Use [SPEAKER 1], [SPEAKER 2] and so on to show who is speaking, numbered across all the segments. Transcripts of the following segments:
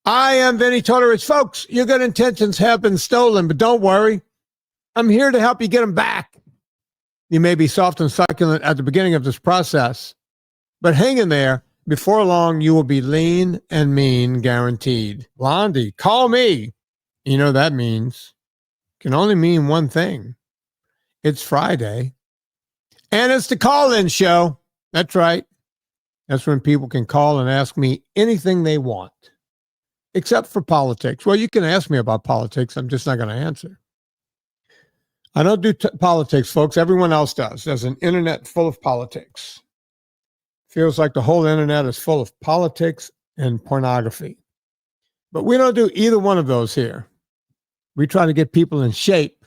[SPEAKER 1] I am Vinnie Tortorich. Folks, your good intentions have been stolen, but don't worry. I'm here to help you get them back. You may be soft and succulent at the beginning of this process, but hang in there. Before long, you will be lean and mean, guaranteed. Blondie, call me. You know that means can only mean one thing. It's Friday, and it's the call-in show. That's right. That's when people can call and ask me anything they want, except for politics. Well, you can ask me about politics. I'm just not going to answer. I don't do politics, folks. Everyone else does. There's an internet full of politics. Feels like the whole internet is full of politics and pornography. But we don't do either one of those here. We try to get people in shape.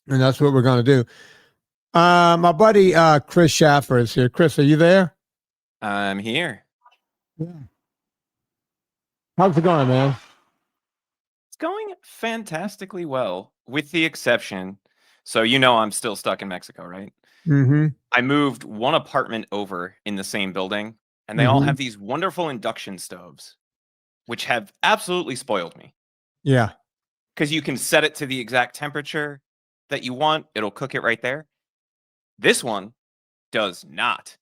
[SPEAKER 1] And that's what we're going to do. My buddy Chris Shaffer is here. Chris, are you there?
[SPEAKER 2] I'm here.
[SPEAKER 1] Yeah. How's it going, man?
[SPEAKER 2] It's going fantastically well, with the exception. So I'm still stuck in Mexico, right?
[SPEAKER 1] Mm-hmm.
[SPEAKER 2] I moved one apartment over in the same building, and they all have these wonderful induction stoves, which have absolutely spoiled me.
[SPEAKER 1] Yeah.
[SPEAKER 2] Because you can set it to the exact temperature that you want. It'll cook it right there. This one does not.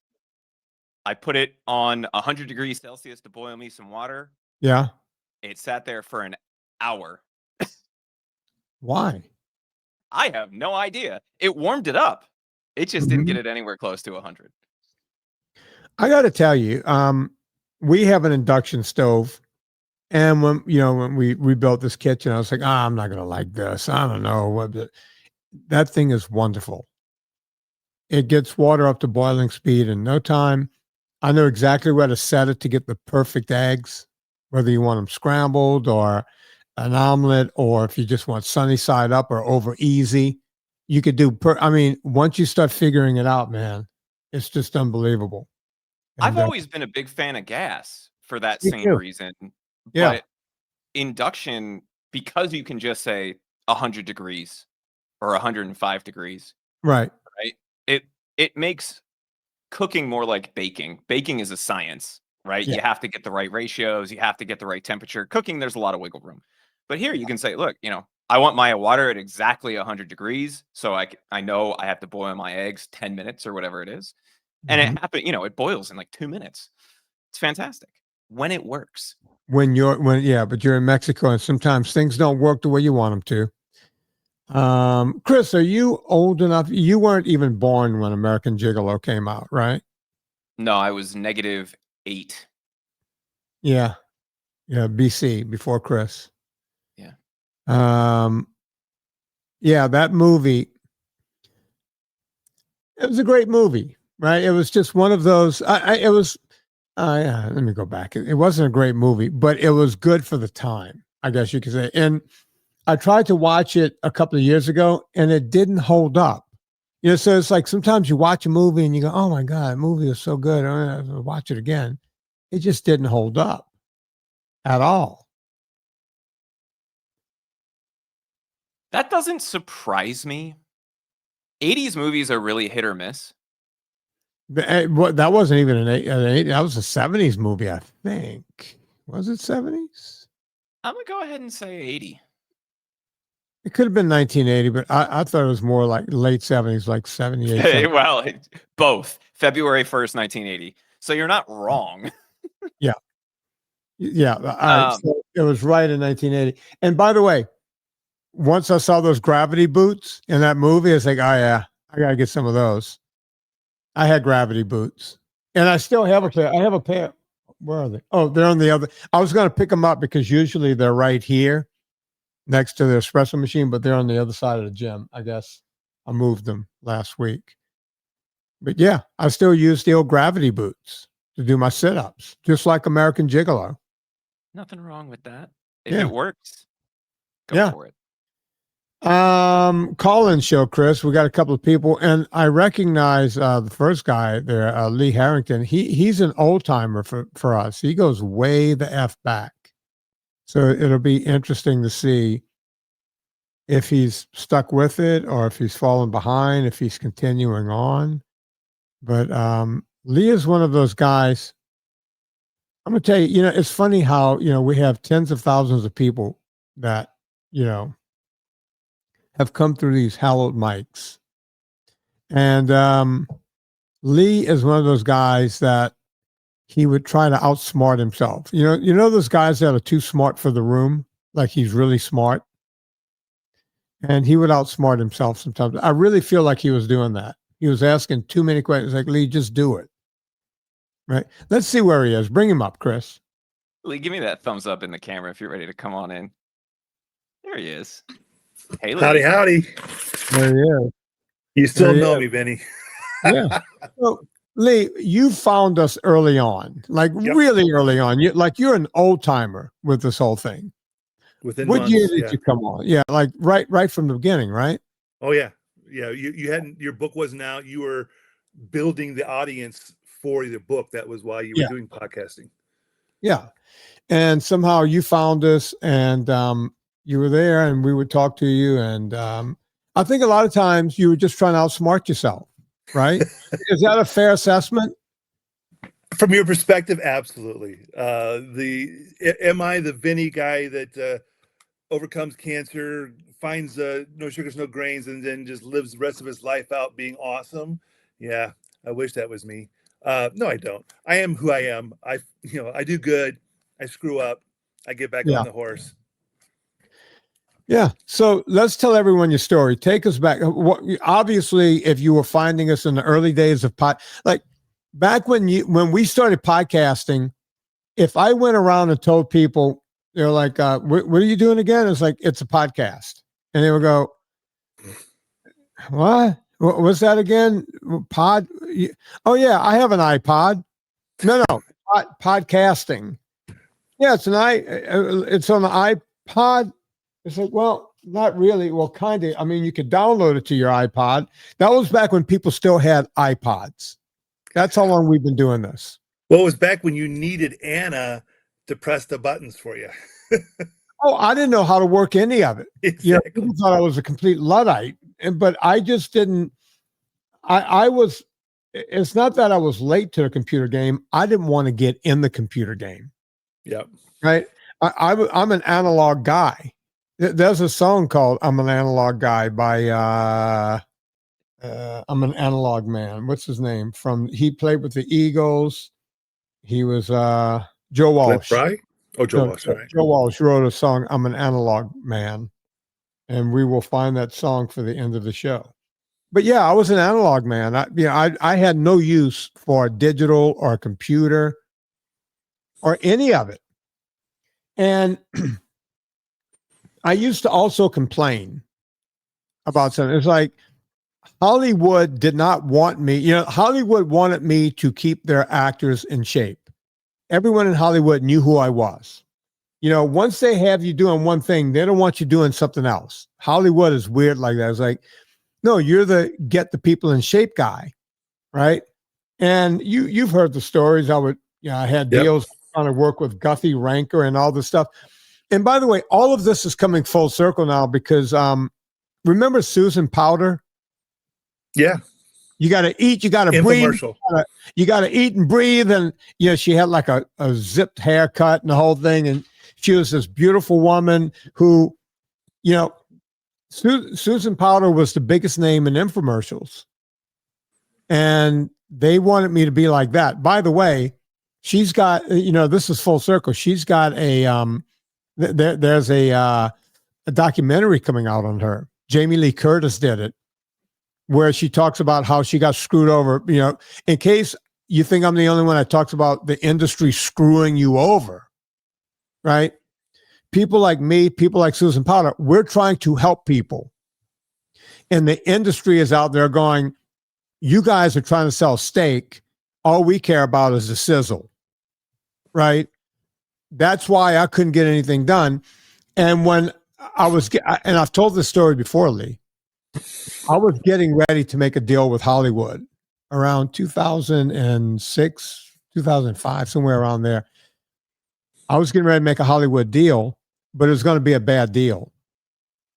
[SPEAKER 2] I put it on 100 degrees Celsius to boil me some water.
[SPEAKER 1] Yeah.
[SPEAKER 2] It sat there for an hour.
[SPEAKER 1] Why?
[SPEAKER 2] I have no idea. It warmed it up. It just didn't get it anywhere close to 100.
[SPEAKER 1] I got to tell you, we have an induction stove. And when we rebuilt this kitchen, I was like, I'm not going to like this. I don't know what. That thing is wonderful. It gets water up to boiling speed in no time. I know exactly where to set it to get the perfect eggs, whether you want them scrambled or an omelet, or if you just want sunny side up or over easy. You could do, once you start figuring it out, man, it's just unbelievable. And
[SPEAKER 2] I've always been a big fan of gas for that same reason.
[SPEAKER 1] Yeah.
[SPEAKER 2] But induction, because you can just say 100 degrees or 105 degrees.
[SPEAKER 1] Right.
[SPEAKER 2] It makes cooking more like baking. Baking is a science, right?
[SPEAKER 1] Yeah.
[SPEAKER 2] You have to get the right ratios. You have to get the right temperature. Cooking, there's a lot of wiggle room. But here you can say, look, I want my water at exactly 100 degrees. So I know I have to boil my eggs 10 minutes or whatever it is. And it happens, it boils in like 2 minutes. It's fantastic when it works.
[SPEAKER 1] But you're in Mexico and sometimes things don't work the way you want them to. Chris, are you old enough? You weren't even born when American Gigolo came out, right?
[SPEAKER 2] No, I was -8.
[SPEAKER 1] Yeah. Yeah. BC, before Chris.
[SPEAKER 2] Yeah.
[SPEAKER 1] Yeah, that movie, it was a great movie, right? It was just one of those, let me go back. It wasn't a great movie, but it was good for the time, I guess you could say. And I tried to watch it a couple of years ago and it didn't hold up. So it's like sometimes you watch a movie and you go, oh my God, that movie is so good. I'm going to watch it again. It just didn't hold up at all.
[SPEAKER 2] That doesn't surprise me. 80s movies are really hit or miss.
[SPEAKER 1] That wasn't even an 80s. That was a 70s movie, I think. Was it 70s?
[SPEAKER 2] I'm going to go ahead and say 80.
[SPEAKER 1] It could have been 1980, but I thought it was more like late 70s, like 78.
[SPEAKER 2] Well, both. February 1st, 1980. So you're not wrong.
[SPEAKER 1] Yeah. Yeah. All right. So it was right in 1980. And by the way, once I saw those gravity boots in that movie, I was like, oh yeah, I got to get some of those. I had gravity boots and I still have a pair. I have a pair. Where are they? Oh, they're on the other. I was going to pick them up because usually they're right here next to the espresso machine, but they're on the other side of the gym. I guess I moved them last week. But yeah, I still use the old gravity boots to do my sit-ups, just like American Gigolo.
[SPEAKER 2] Nothing wrong with that. If it works,
[SPEAKER 1] go
[SPEAKER 2] for it.
[SPEAKER 1] Call-in show, Chris. We got a couple of people, and I recognize the first guy there, Lee Harrington. He's an old-timer for us. He goes way the F back. So it'll be interesting to see if he's stuck with it or if he's fallen behind, if he's continuing on. But Lee is one of those guys I'm gonna tell you, it's funny how, we have tens of thousands of people that, have come through these hallowed mics. And Lee is one of those guys that he would try to outsmart himself. Those guys that are too smart for the room, like he's really smart. And he would outsmart himself sometimes. I really feel like he was doing that. He was asking too many questions. Like, Lee, just do it. Right. Let's see where he is. Bring him up, Chris.
[SPEAKER 2] Lee, give me that thumbs up in the camera if you're ready to come on in. There he is. Hey, Lee.
[SPEAKER 3] Howdy, howdy.
[SPEAKER 1] There he is.
[SPEAKER 3] You still know me, Vinnie.
[SPEAKER 1] Yeah. So, Lee, you found us early on, like really early on. You're an old timer with this whole thing.
[SPEAKER 3] Within
[SPEAKER 1] what
[SPEAKER 3] months,
[SPEAKER 1] year did you come on? Yeah, like right from the beginning, right?
[SPEAKER 3] Oh yeah. You hadn't, your book wasn't out. You were building the audience for the book. That was why you were doing podcasting.
[SPEAKER 1] Yeah, and somehow you found us, and you were there, and we would talk to you, and I think a lot of times you were just trying to outsmart yourself, right? Is that a fair assessment?
[SPEAKER 3] From your perspective, absolutely. Am I the Vinnie guy that overcomes cancer, finds no sugars, no grains, and then just lives the rest of his life out being awesome? Yeah, I wish that was me. No, I don't. I am who I am. I do good. I screw up. I get back on the horse.
[SPEAKER 1] Yeah. So let's tell everyone your story. Take us back. Obviously, if you were finding us in the early days of back when we started podcasting, if I went around and told people, they're like, what are you doing again? It's like, it's a podcast. And they would go, what? What's that again? Pod? Oh yeah, I have an iPod. No, podcasting. Yeah, it's it's on the iPod. It's like, well, not really. Well, kind of. I mean, you could download it to your iPod. That was back when people still had iPods. That's how long we've been doing this.
[SPEAKER 3] Well, it was back when you needed Anna to press the buttons for you.
[SPEAKER 1] Oh, I didn't know how to work any of it.
[SPEAKER 3] Exactly.
[SPEAKER 1] People thought I was a complete Luddite, but I just didn't. It's not that I was late to the computer game. I didn't want to get in the computer game.
[SPEAKER 3] Yep.
[SPEAKER 1] Right. I'm an analog guy. There's a song called "I'm an Analog Guy" by I'm an Analog Man. What's his name? He played with the Eagles. He was Joe Walsh.
[SPEAKER 3] Right? Oh, Joe Walsh. Right.
[SPEAKER 1] Joe Walsh wrote a song, "I'm an Analog Man," and we will find that song for the end of the show. But yeah, I was an analog man. I had no use for digital or computer or any of it. And I used to also complain about something. It's like Hollywood did not want me. Hollywood wanted me to keep their actors in shape. Everyone in Hollywood knew who I was. Once they have you doing one thing, they don't want you doing something else. Hollywood is weird like that. It's like, no, you're the get the people in shape guy, right? And you've heard the stories. I had deals trying to work with Guthrie Ranker and all this stuff. And by the way, all of this is coming full circle now because remember Susan Powder?
[SPEAKER 3] Yeah.
[SPEAKER 1] You got to eat, you got to breathe. You got to eat and breathe. And, she had like a zipped haircut and the whole thing. And she was this beautiful woman who, Susan Powder was the biggest name in infomercials. And they wanted me to be like that. By the way, she's got, this is full circle. She's got there's a documentary coming out on her. Jamie Lee Curtis did it, where she talks about how she got screwed over. In case you think I'm the only one that talks about the industry screwing you over, right? People like me, people like Susan Powder, we're trying to help people. And the industry is out there going, you guys are trying to sell steak. All we care about is the sizzle, right? That's why I couldn't get anything done. And when and I've told this story before, Lee, I was getting ready to make a deal with Hollywood around 2006, 2005, somewhere around there. I was getting ready to make a Hollywood deal, but it was going to be a bad deal.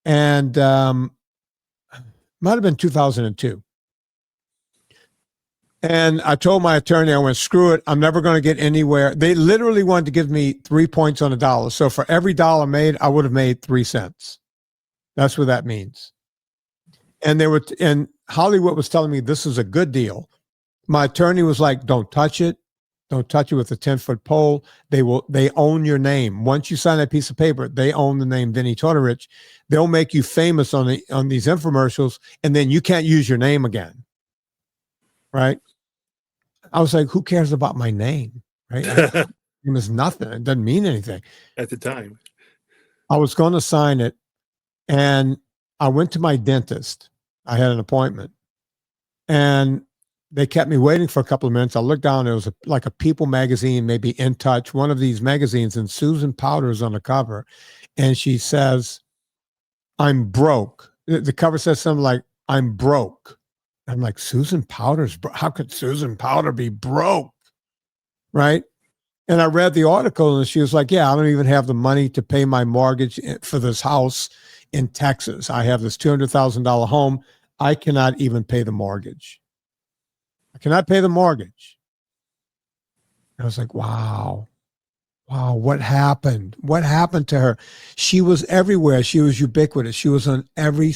[SPEAKER 1] And might have been 2002. And I told my attorney, I went, screw it. I'm never going to get anywhere. They literally wanted to give me 3 points on a dollar. So for every dollar made, I would have made 3 cents. That's what that means. And and Hollywood was telling me this is a good deal. My attorney was like, don't touch it. Don't touch it with a 10-foot pole. They own your name. Once you sign that piece of paper, they own the name Vinnie Tortorich. They'll make you famous on these infomercials, and then you can't use your name again. Right? I was like, who cares about my name? Right? It was nothing. It doesn't mean anything.
[SPEAKER 3] At the time.
[SPEAKER 1] I was going to sign it, and I went to my dentist. I had an appointment, and they kept me waiting for a couple of minutes. I looked down. It was like a People magazine, maybe In Touch, one of these magazines, and Susan Powter's on the cover. And she says, I'm broke. The cover says something like, I'm broke. I'm like, Susan Powter's how could Susan Powter be broke? Right? And I read the article, and she was like, yeah, I don't even have the money to pay my mortgage for this house in Texas. I have this $200,000 home. I cannot even pay the mortgage. I cannot pay the mortgage. I was like, wow, what happened? What happened to her? She was everywhere. She was ubiquitous. She was on every,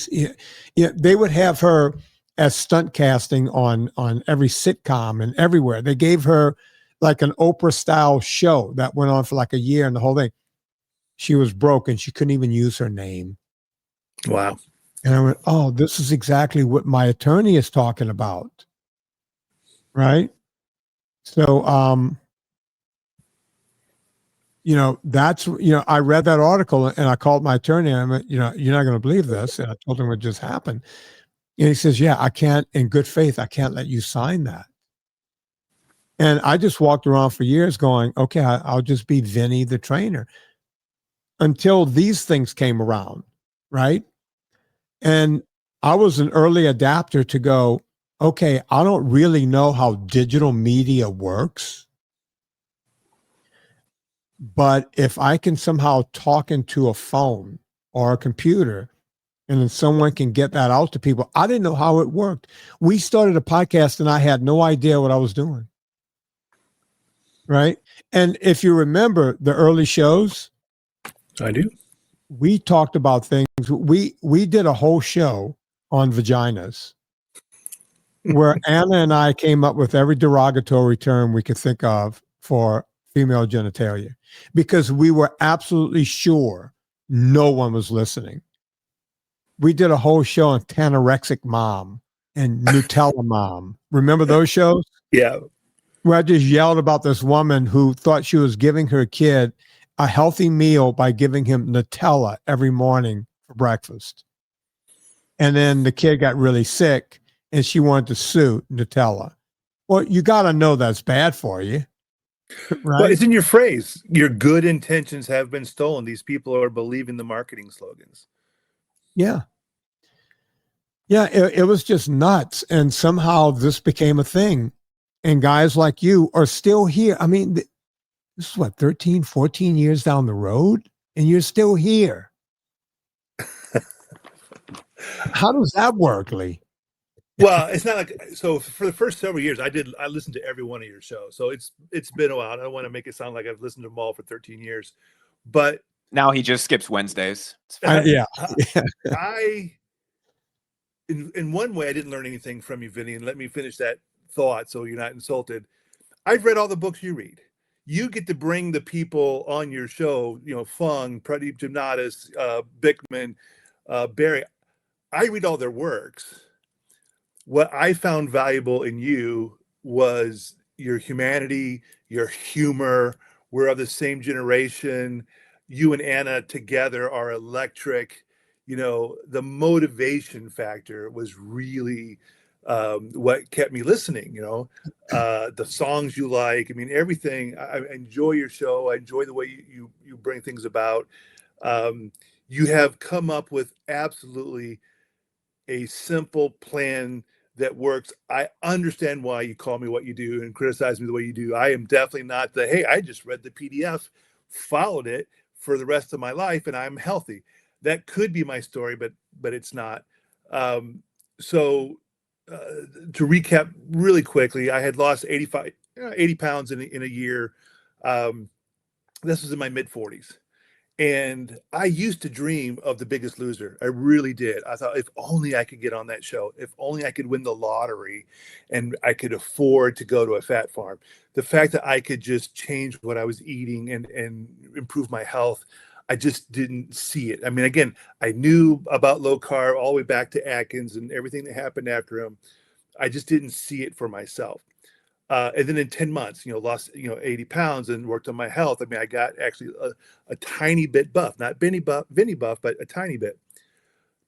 [SPEAKER 1] they would have her as stunt casting on every sitcom and everywhere. They gave her like an Oprah style show that went on for like a year and the whole thing. She was broke and she couldn't even use her name.
[SPEAKER 3] Wow.
[SPEAKER 1] And I went, oh, this is exactly what my attorney is talking about. Right. So, that's, I read that article and I called my attorney and I went, you're not going to believe this. And I told him what just happened. And he says, yeah, I can't, in good faith, I can't let you sign that. And I just walked around for years going, okay, I'll just be Vinnie the trainer until these things came around. Right. And I was an early adapter to go, okay, I don't really know how digital media works, but if I can somehow talk into a phone or a computer and then someone can get that out to people, I didn't know how it worked. We started a podcast and I had no idea what I was doing. Right. And if you remember the early shows,
[SPEAKER 3] I do.
[SPEAKER 1] We talked about things. We did a whole show on vaginas where Anna and I came up with every derogatory term we could think of for female genitalia because we were absolutely sure no one was listening. We did a whole show on Tanorexic Mom and Nutella Mom. Remember those shows?
[SPEAKER 3] Yeah.
[SPEAKER 1] Where I just yelled about this woman who thought she was giving her kid a healthy meal by giving him Nutella every morning for breakfast. And then the kid got really sick and she wanted to sue Nutella. Well, you got to know that's bad for you. Right?
[SPEAKER 3] Well, it's in your phrase. Your good intentions have been stolen. These people are believing the marketing slogans.
[SPEAKER 1] Yeah. Yeah, it was just nuts. And somehow this became a thing. And guys like you are still here. I mean, this is what, 13, 14 years down the road? And you're still here. How does that work, Lee?
[SPEAKER 3] Well, it's not like, so for the first several years, I listened to every one of your shows. So it's been a while. I don't want to make it sound like I've listened to them all for 13 years, but
[SPEAKER 2] now he just skips Wednesdays.
[SPEAKER 1] Yeah.
[SPEAKER 3] In one way, I didn't learn anything from you, Vinnie, and let me finish that thought so you're not insulted. I've read all the books you read. You get to bring the people on your show, Fung, Pradeep Jamnadas, Bickman, Barry. I read all their works. What I found valuable in you was your humanity, your humor. We're of the same generation. You and Anna together are electric. The motivation factor was really what kept me listening. The songs you like. I mean, everything. I enjoy your show. I enjoy the way you bring things about. You have come up with absolutely a simple plan that works. I understand why you call me what you do and criticize me the way you do. I am definitely not hey, I just read the PDF, followed it for the rest of my life, and I'm healthy. That could be my story, but it's not. So to recap really quickly, I had lost 80 pounds in a year. This was in my mid 40s. And I used to dream of The Biggest Loser. I really did. I thought, if only I could get on that show, if only I could win the lottery and I could afford to go to a fat farm. The fact that I could just change what I was eating and improve my health, I just didn't see it. I mean, again, I knew about low carb all the way back to Atkins and everything that happened after him. I just didn't see it for myself. And then in 10 months, lost, 80 pounds and worked on my health. I mean, I got actually a tiny bit buff, not Vinnie buff, but a tiny bit.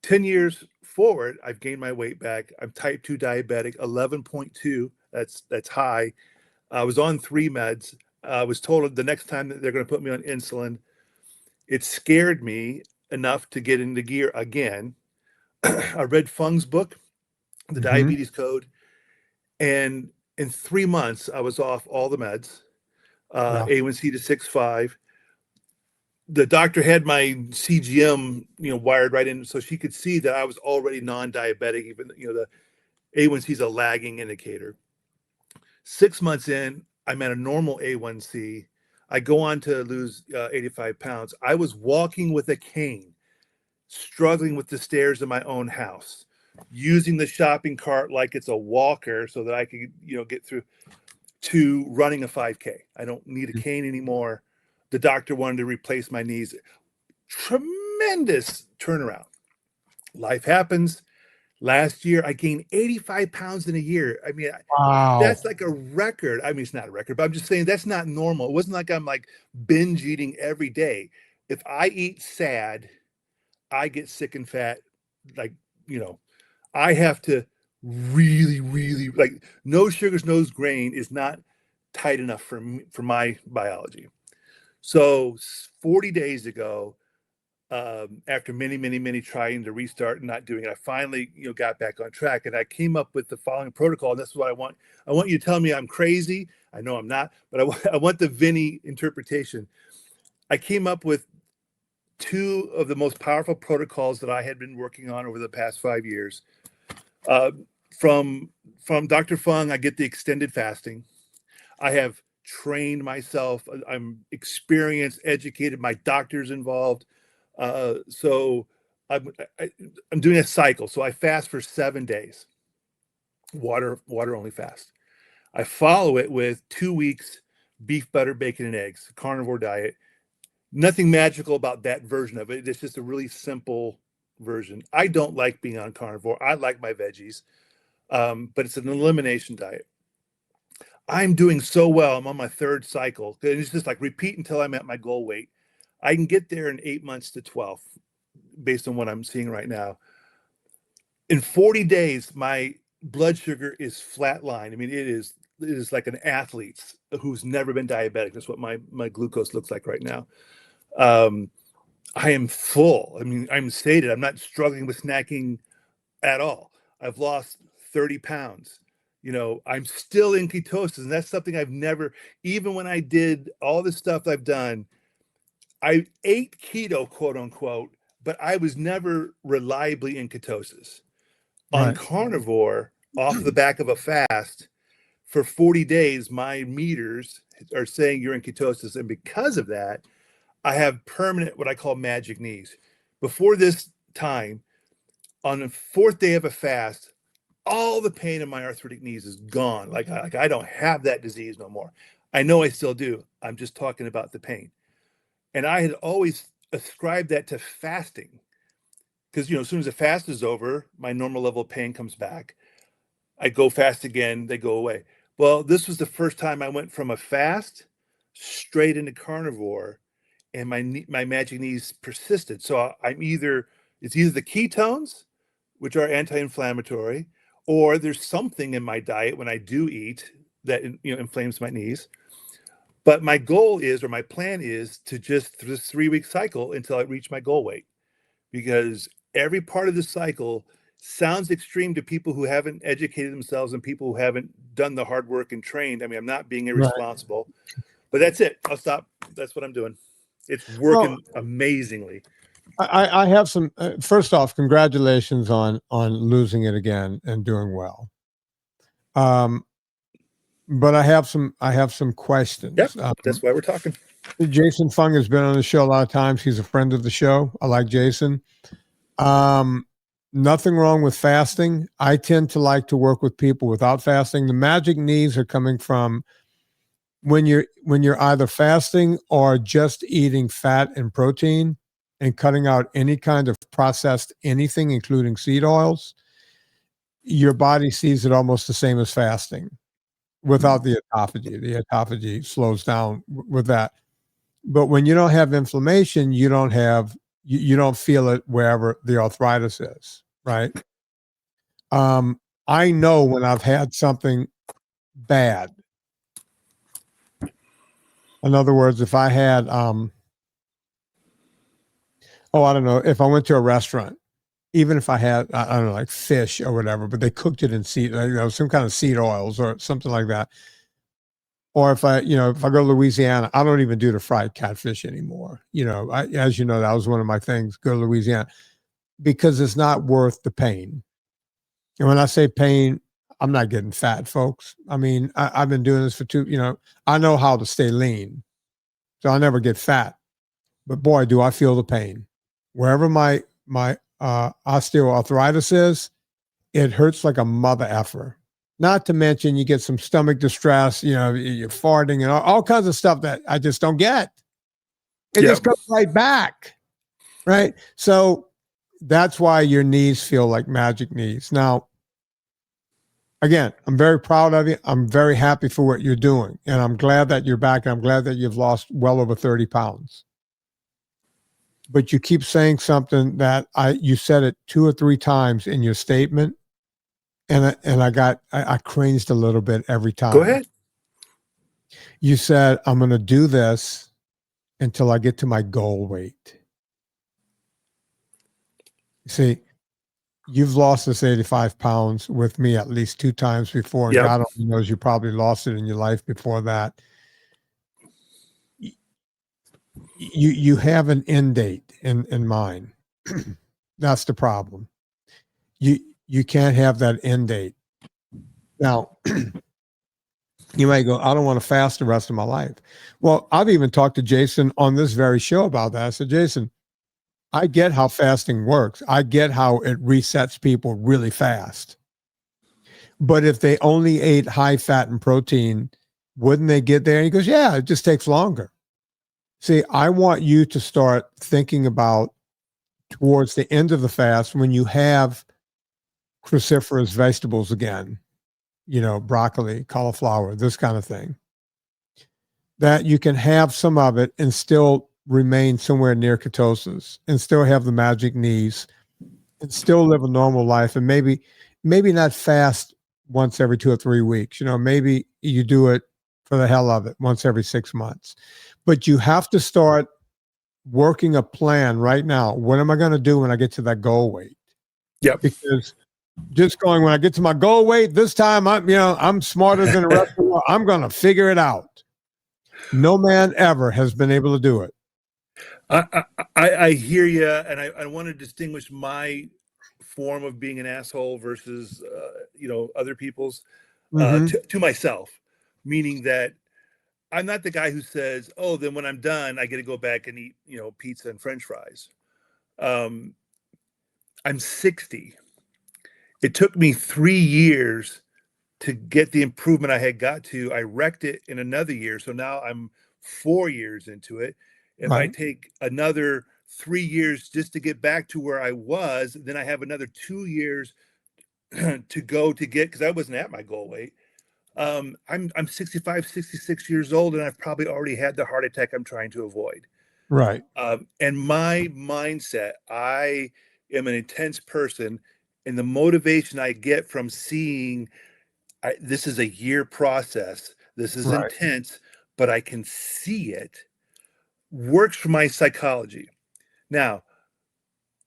[SPEAKER 3] 10 years forward, I've gained my weight back. I'm type 2 diabetic, 11.2. That's high. I was on 3 meds. I was told the next time that they're going to put me on insulin. It scared me enough to get into gear again. I read Fung's book, The Diabetes Code, and in 3 months, I was off all the meds, A1C to 6.5. The doctor had my CGM, wired right in, so she could see that I was already non-diabetic. Even the A1C is a lagging indicator. 6 months in, I'm at a normal A1C. I go on to lose 85 pounds. I was walking with a cane, struggling with the stairs of my own house, using the shopping cart like it's a walker so that I could, get through, to running a 5K. I don't need a cane anymore. The doctor wanted to replace my knees. Tremendous turnaround. Life happens. Last year, I gained 85 pounds in a year. I mean,
[SPEAKER 1] Wow.
[SPEAKER 3] That's like a record. I mean, it's not a record, but I'm just saying that's not normal. It wasn't like I'm like binge eating every day. If I eat sad, I get sick and fat. Like, I have to really, really, like, no sugars, no grain is not tight enough for me, for my biology. So 40 days ago, after many trying to restart and not doing it, I finally, got back on track, and I came up with the following protocol. And this is what I want. I want you to tell me I'm crazy. I know I'm not, but I want the Vinnie interpretation. I came up with 2 of the most powerful protocols that I had been working on over the past 5 years. From Dr. Fung, I get the extended fasting. I have trained myself. I'm experienced, educated. My doctor's involved. So I'm doing a cycle. So I fast for 7 days. Water only fast. I follow it with 2 weeks beef, butter, bacon, and eggs, carnivore diet. Nothing magical about that version of it. It's just a really simple version. I don't like being on carnivore. I like my veggies, but it's an elimination diet. I'm doing so well. I'm on my 3rd cycle. And it's just like repeat until I'm at my goal weight. I can get there in 8 months to 12, based on what I'm seeing right now. In 40 days, my blood sugar is flatline. I mean, it is like an athlete's who's never been diabetic. That's what my glucose looks like right now. I am full. I mean, I'm sated. I'm not struggling with snacking at all. I've lost 30 pounds. I'm still in ketosis, and that's something I've never, even when I did all the stuff I've done, I ate keto, quote unquote, but I was never reliably in ketosis.
[SPEAKER 1] Right.
[SPEAKER 3] On carnivore, off the back of a fast, for 40 days, my meters are saying you're in ketosis. And because of that, I have permanent, what I call magic knees. Before this time, on the 4th day of a fast, all the pain in my arthritic knees is gone. Like I don't have that disease no more. I know I still do. I'm just talking about the pain. And I had always ascribed that to fasting, because, as soon as the fast is over, my normal level of pain comes back. I go fast again, they go away. Well, this was the first time I went from a fast straight into carnivore, and my magic knees persisted. So it's either the ketones, which are anti-inflammatory, or there's something in my diet when I do eat that inflames my knees. But my goal is, or my plan is, to just through this 3-week cycle until I reach my goal weight, because every part of the cycle sounds extreme to people who haven't educated themselves and people who haven't done the hard work and trained. I mean, I'm not being irresponsible, but that's it. I'll stop. That's what I'm doing. It's working amazingly.
[SPEAKER 1] I have some. First off, congratulations on losing it again and doing well. But I have some questions.
[SPEAKER 3] Yep, that's why we're talking.
[SPEAKER 1] Jason Fung has been on the show a lot of times. He's a friend of the show. I like Jason. Nothing wrong with fasting. I tend to like to work with people without fasting. The magic knees are coming from when you're either fasting or just eating fat and protein and cutting out any kind of processed anything, including seed oils. Your body sees it almost the same as fasting without the autophagy. The autophagy slows down with that. But when you don't have inflammation, you don't feel it wherever the arthritis is, right? I know when I've had something bad. In other words, if I had, I don't know, if I went to a restaurant, even if I had, I don't know, like fish or whatever, but they cooked it in seed, some kind of seed oils or something like that. Or if I go to Louisiana, I don't even do the fried catfish anymore. As you know, that was one of my things, go to Louisiana, because it's not worth the pain. And when I say pain, I'm not getting fat, folks. I mean, I've been doing this I know how to stay lean, so I'll never get fat. But boy, do I feel the pain. Wherever my osteoarthritis is, it hurts like a mother effer. Not to mention you get some stomach distress, you're farting and all kinds of stuff that I just don't get. It just comes right back, right? So that's why your knees feel like magic knees. Now, again, I'm very proud of you. I'm very happy for what you're doing. And I'm glad that you're back. And I'm glad that you've lost well over 30 pounds. But you keep saying something that you said it 2 or 3 times in your statement. And I cringed a little bit every time.
[SPEAKER 3] Go ahead.
[SPEAKER 1] You said, I'm going to do this until I get to my goal weight. See, you've lost this 85 pounds with me at least 2 times before. And God only knows you probably lost it in your life before that. You have an end date in mind. That's the problem. You can't have that end date. Now, you might go, I don't want to fast the rest of my life. Well, I've even talked to Jason on this very show about that. I said, Jason, I get how fasting works. I get how it resets people really fast. But if they only ate high fat and protein, wouldn't they get there? And he goes, yeah, it just takes longer. See, I want you to start thinking about towards the end of the fast when you have cruciferous vegetables again, broccoli, cauliflower, this kind of thing, that you can have some of it and still remain somewhere near ketosis and still have the magic knees and still live a normal life. And maybe not fast once every 2 or 3 weeks, maybe you do it for the hell of it once every 6 months, but you have to start working a plan right now. What am I going to do when I get to that goal weight?
[SPEAKER 3] Yep.
[SPEAKER 1] Because just going, when I get to my goal weight, this time I'm smarter than the rest of the world. I'm going to figure it out. No man ever has been able to do it.
[SPEAKER 3] I hear you, and I want to distinguish my form of being an asshole versus other people's to myself, meaning that I'm not the guy who says, oh, then when I'm done, I get to go back and eat pizza and French fries. I'm 60. It took me 3 years to get the improvement I had got to. I wrecked it in another year, so now I'm 4 years into it. If I take another 3 years just to get back to where I was, then I have another 2 years to go to get, because I wasn't at my goal weight. I'm 65, 66 years old, and I've probably already had the heart attack I'm trying to avoid.
[SPEAKER 1] Right.
[SPEAKER 3] And my mindset, I am an intense person, and the motivation I get from seeing this is a year process, this is intense, but I can see it, works for my psychology. Now,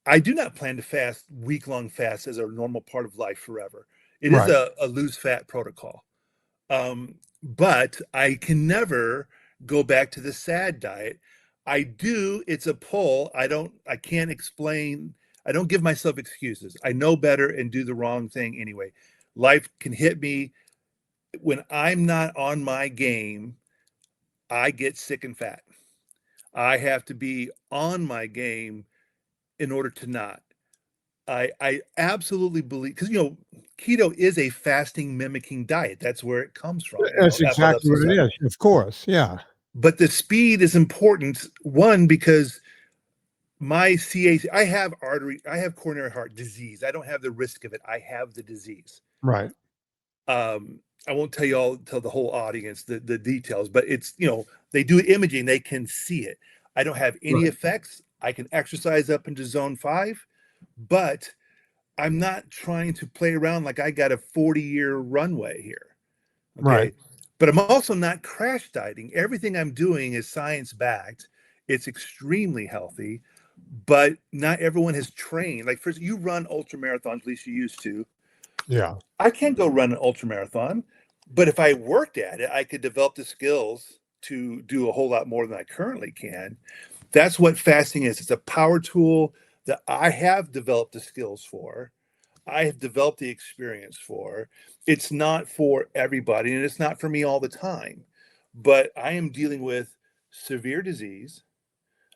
[SPEAKER 3] I do not plan to fast week-long fasts as a normal part of life forever. It is a lose fat protocol. But I can never go back to the SAD diet. I do, it's a pull. I can't explain. I don't give myself excuses. I know better and do the wrong thing anyway. Life can hit me. when I'm not on my game, I get sick and fat. I have to be on my game in order to not. I absolutely believe, because keto is a fasting mimicking diet. That's where it comes from.
[SPEAKER 1] That's exactly what it is. Of course, yeah.
[SPEAKER 3] But the speed is important. One, because my CAC, I have coronary heart disease. I don't have the risk of it. I have the disease.
[SPEAKER 1] Right.
[SPEAKER 3] I won't tell the whole audience the details, but it's, they do imaging, they can see it. I don't have any effects. I can exercise up into zone 5, but I'm not trying to play around like I got a 40-year runway here. Okay.
[SPEAKER 1] Right.
[SPEAKER 3] But I'm also not crash dieting. Everything I'm doing is science backed. It's extremely healthy, but not everyone has trained. Like, first, you run ultra marathons, at least you used to.
[SPEAKER 1] Yeah.
[SPEAKER 3] I can't go run an ultra marathon, but if I worked at it, I could develop the skills to do a whole lot more than I currently can. That's what fasting is. It's a power tool that I have developed the skills for. I have developed the experience for. It's not for everybody, and it's not for me all the time. But I am dealing with severe disease,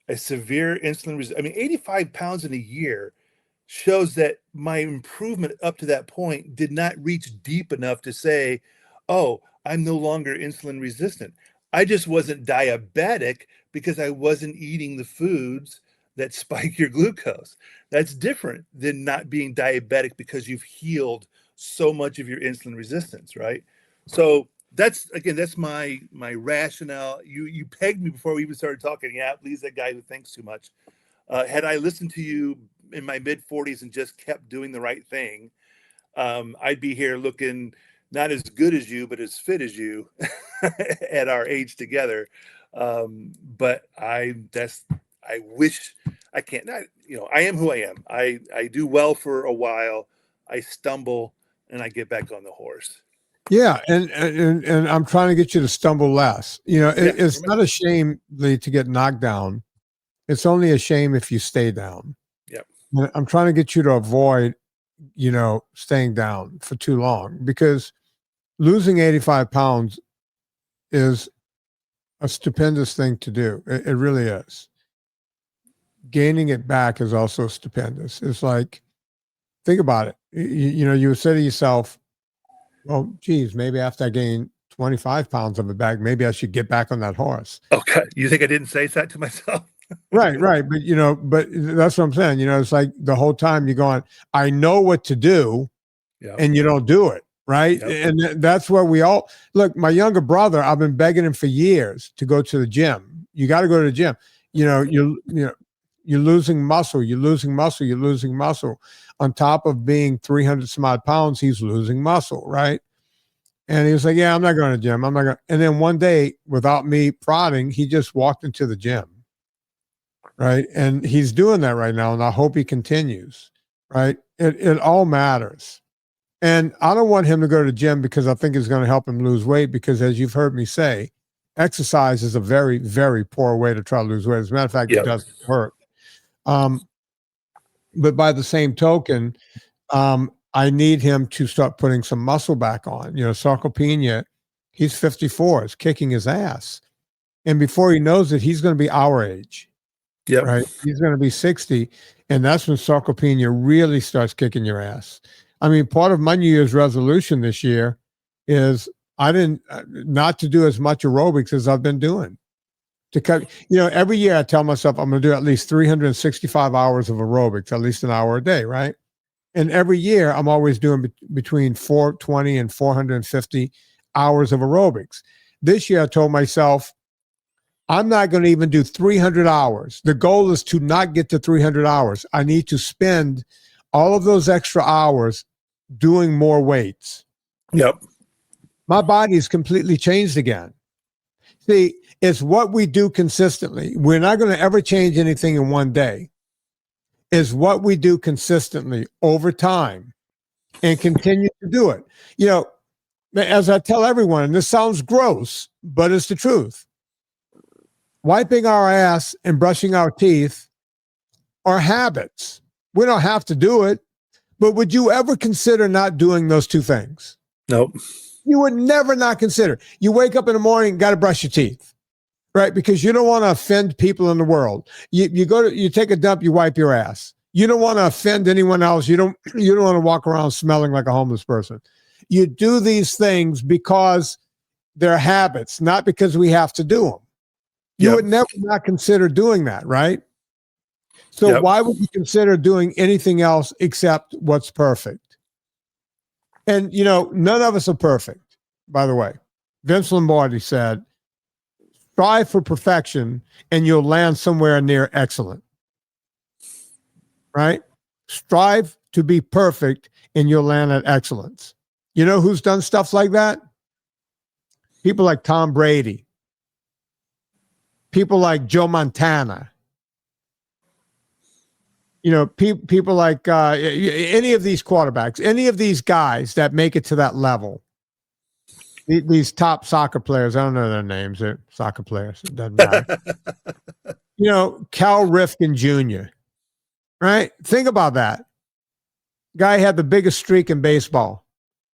[SPEAKER 3] a severe insulin resistance. I mean, 85 pounds in a year shows that my improvement up to that point did not reach deep enough to say, oh, I'm no longer insulin resistant. I just wasn't diabetic because I wasn't eating the foods that spike your glucose. That's different than not being diabetic because you've healed so much of your insulin resistance, right? So that's my rationale. You pegged me before we even started talking. Yeah, Lee's that guy who thinks too much. Had I listened to you in my mid 40s and just kept doing the right thing, I'd be here looking not as good as you, but as fit as you at our age together. But I wish I can't. I am who I am. I do well for a while. I stumble and I get back on the horse.
[SPEAKER 1] Yeah, and I'm trying to get you to stumble less. It's not a shame to get knocked down. It's only a shame if you stay down.
[SPEAKER 3] Yep.
[SPEAKER 1] I'm trying to get you to avoid, staying down for too long, because losing 85 pounds is a stupendous thing to do. It really is. Gaining it back is also stupendous. It's like, think about it. You would say to yourself, well, geez, maybe after I gain 25 pounds of it back, maybe I should get back on that horse.
[SPEAKER 3] Okay. You think I didn't say that to myself?
[SPEAKER 1] Right. But that's what I'm saying. It's like the whole time you're going, I know what to do, and you don't do it. Right. Yep. And that's where we all look. My younger brother, I've been begging him for years to go to the gym. You got to go to the gym. You're losing muscle. You're losing muscle. You're losing muscle. On top of being 300 some odd pounds, he's losing muscle. Right. And he was like, yeah, I'm not going to the gym. I'm not going. And then one day, without me prodding, he just walked into the gym. Right. And he's doing that right now. And I hope he continues. Right. It all matters. And I don't want him to go to the gym because I think it's going to help him lose weight, because, as you've heard me say, exercise is a very, very poor way to try to lose weight. As a matter of fact, It doesn't hurt. But by the same token, I need him to start putting some muscle back on. Sarcopenia, he's 54, is kicking his ass. And before he knows it, he's going to be our age.
[SPEAKER 3] Yep.
[SPEAKER 1] Right? He's going to be 60. And that's when sarcopenia really starts kicking your ass. I mean, part of my New Year's resolution this year is not to do as much aerobics as I've been doing. To cut, every year I tell myself I'm going to do at least 365 hours of aerobics, at least an hour a day, right? And every year I'm always doing between 420 and 450 hours of aerobics. This year I told myself I'm not going to even do 300 hours. The goal is to not get to 300 hours. I need to spend all of those extra hours doing more weights.
[SPEAKER 3] Yep.
[SPEAKER 1] My body's completely changed again. See, it's what we do consistently. We're not going to ever change anything in one day. It's what we do consistently over time and continue to do it. As I tell everyone, and this sounds gross, but it's the truth. Wiping our ass and brushing our teeth are habits. We don't have to do it. But would you ever consider not doing those two things?
[SPEAKER 3] Nope.
[SPEAKER 1] You would never not consider. You wake up in the morning, got to brush your teeth, right? Because you don't want to offend people in the world. You take a dump, you wipe your ass. You don't want to offend anyone else. You don't want to walk around smelling like a homeless person. You do these things because they're habits, not because we have to do them. You would never not consider doing that, right? So why would you consider doing anything else except what's perfect? And, none of us are perfect, by the way. Vince Lombardi said, strive for perfection and you'll land somewhere near excellent. Right? Strive to be perfect and you'll land at excellence. You know who's done stuff like that? People like Tom Brady. People like Joe Montana. People like any of these quarterbacks, any of these guys that make it to that level. These top soccer players, I don't know their names. They're soccer players. It doesn't matter. Cal Ripken Jr., right? Think about that. Guy had the biggest streak in baseball.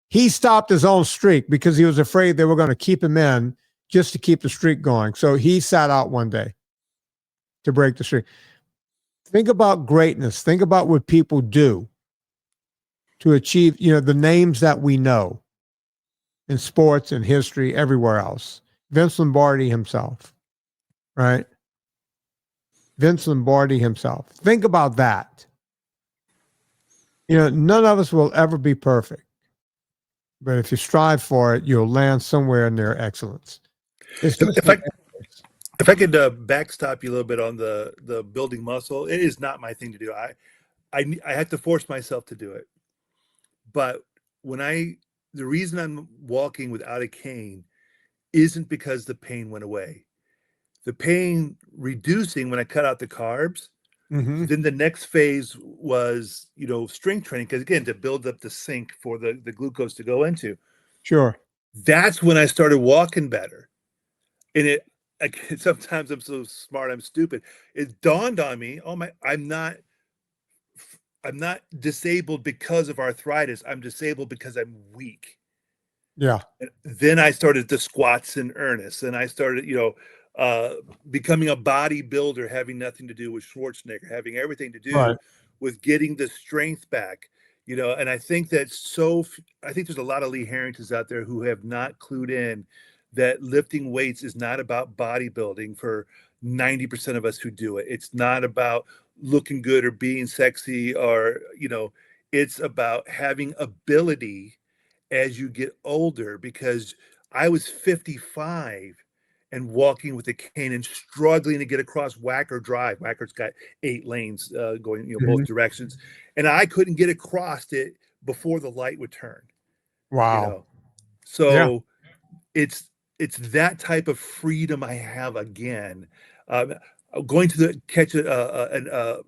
[SPEAKER 1] He stopped his own streak because he was afraid they were going to keep him in just to keep the streak going. So he sat out one day to break the streak. Think about greatness. Think about what people do to achieve, the names that we know in sports and history, everywhere else. Vince Lombardi himself, right? Vince Lombardi himself. Think about that. None of us will ever be perfect. But if you strive for it, you'll land somewhere near excellence.
[SPEAKER 3] If I could backstop you a little bit on the building muscle, it is not my thing to do. I had to force myself to do it. But the reason I'm walking without a cane isn't because the pain went away. The pain reducing when I cut out the carbs. Mm-hmm. Then the next phase was, strength training. Because again, to build up the sink for the glucose to go into.
[SPEAKER 1] Sure.
[SPEAKER 3] That's when I started walking better. And sometimes I'm so smart, I'm stupid. It dawned on me, I'm not disabled because of arthritis. I'm disabled because I'm weak.
[SPEAKER 1] Yeah.
[SPEAKER 3] And then I started the squats in earnest, and I started, becoming a bodybuilder, having nothing to do with Schwarzenegger, having everything to do with getting the strength back. And I think there's a lot of Lee Harringtons out there who have not clued in that lifting weights is not about bodybuilding for 90% of us who do it. It's not about looking good or being sexy or, it's about having ability as you get older, because I was 55 and walking with a cane and struggling to get across Wacker Drive. Wacker's got 8 lanes going, both directions. And I couldn't get across it before the light would turn.
[SPEAKER 1] Wow.
[SPEAKER 3] So it's that type of freedom I have again. Going to catch a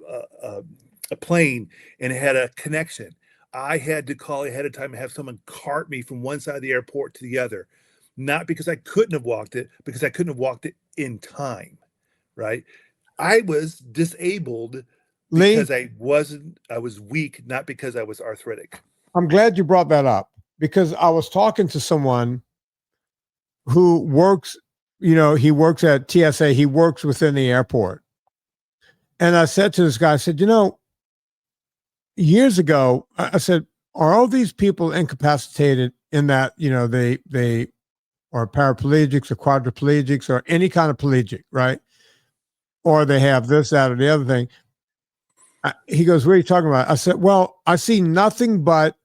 [SPEAKER 3] plane and it had a connection. I had to call ahead of time and have someone cart me from one side of the airport to the other. Not because I couldn't have walked it, because I couldn't have walked it in time, right? I was disabled because I was weak, not because I was arthritic.
[SPEAKER 1] I'm glad you brought that up, because I was talking to someone who works, he works at TSA, he works within the airport. And I said to this guy, I said, years ago, I said, are all these people incapacitated in that, they are paraplegics or quadriplegics or any kind of pelagic, right? Or they have this, that, or the other thing. He goes, what are you talking about? I said, well, I see nothing but,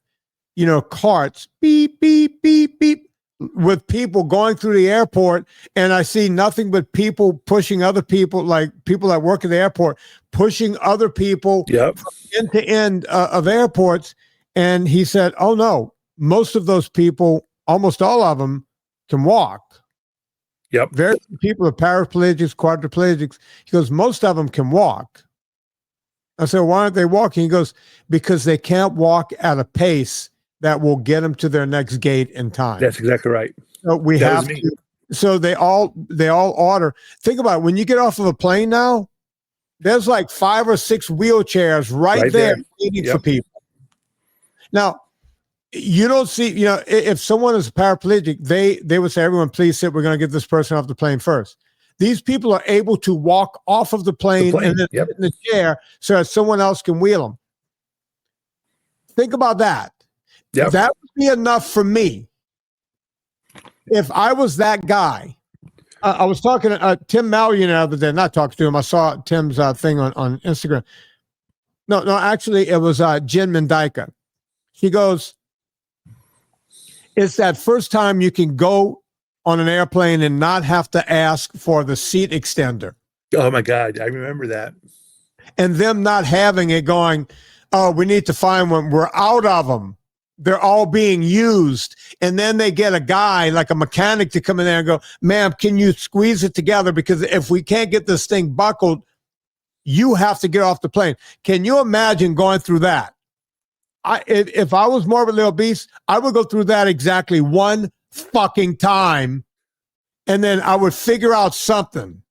[SPEAKER 1] carts, beep, beep, beep, beep, with people going through the airport, and I see nothing but people pushing other people, like people that work at the airport, pushing other people from end to end of airports. And he said, oh no, most of those people, almost all of them, can walk. Very few people are paraplegics, quadriplegics. He goes, most of them can walk. I said, why aren't they walking? He goes, because they can't walk at a pace that will get them to their next gate in time.
[SPEAKER 3] That's exactly right.
[SPEAKER 1] So we have to. So they all order. Think about it. When you get off of a plane now, there's like 5 or 6 wheelchairs right there waiting for people. Now, you don't see, if someone is paraplegic, they would say, everyone, please sit. We're going to get this person off the plane first. These people are able to walk off of the plane and then sit in the chair so that someone else can wheel them. Think about that.
[SPEAKER 3] Yep.
[SPEAKER 1] That would be enough for me. If I was that guy, I was talking to Tim Mallion the other day, not talking to him. I saw Tim's thing on Instagram. No, actually, it was Jen Mendyka. He goes, it's that first time you can go on an airplane and not have to ask for the seat extender.
[SPEAKER 3] Oh, my God. I remember that.
[SPEAKER 1] And them not having it going, oh, we need to find one. We're out of them. They're all being used. And then they get a guy like a mechanic to come in there and go, ma'am, can you squeeze it together? Because if we can't get this thing buckled, you have to get off the plane. Can you imagine going through that? If I was morbidly obese, I would go through that exactly one fucking time, and then I would figure out something.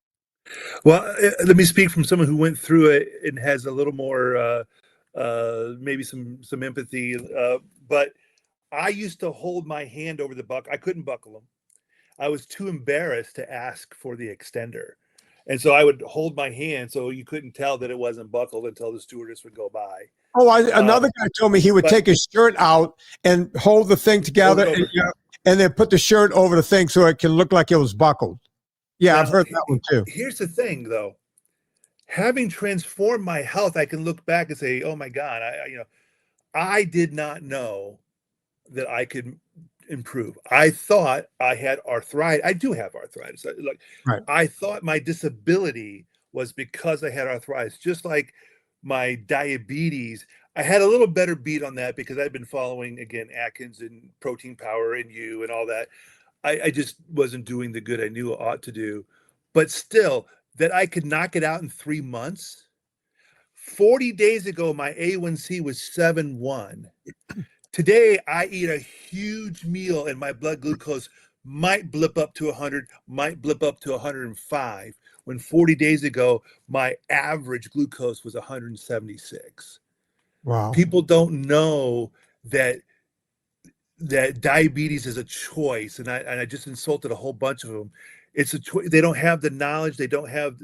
[SPEAKER 3] Well, let me speak from someone who went through it and has a little more, maybe some empathy. But I used to hold my hand over the buckle. I couldn't buckle them. I was too embarrassed to ask for the extender. And so I would hold my hand so you couldn't tell that it wasn't buckled until the stewardess would go by.
[SPEAKER 1] Oh, another guy told me he would take his shirt out and hold the thing together and then put the shirt over the thing so it can look like it was buckled. Yeah, I've heard that one too.
[SPEAKER 3] Here's the thing, though. Having transformed my health, I can look back and say, oh, my God, I did not know that I could improve. I thought I had arthritis. I do have arthritis.
[SPEAKER 1] Right.
[SPEAKER 3] I thought my disability was because I had arthritis, just like my diabetes. I had a little better beat on that because I'd been following, again, Atkins and Protein Power and you and all that. I just wasn't doing the good I knew I ought to do. But still, that I could knock it out in 3 months. 40 days ago, my A1C was 7.1. Today, I eat a huge meal and my blood glucose might blip up to 100, might blip up to 105, when 40 days ago, my average glucose was 176.
[SPEAKER 1] Wow.
[SPEAKER 3] People don't know that diabetes is a choice. And I just insulted a whole bunch of them. It's a choice. They don't have the knowledge. They don't have,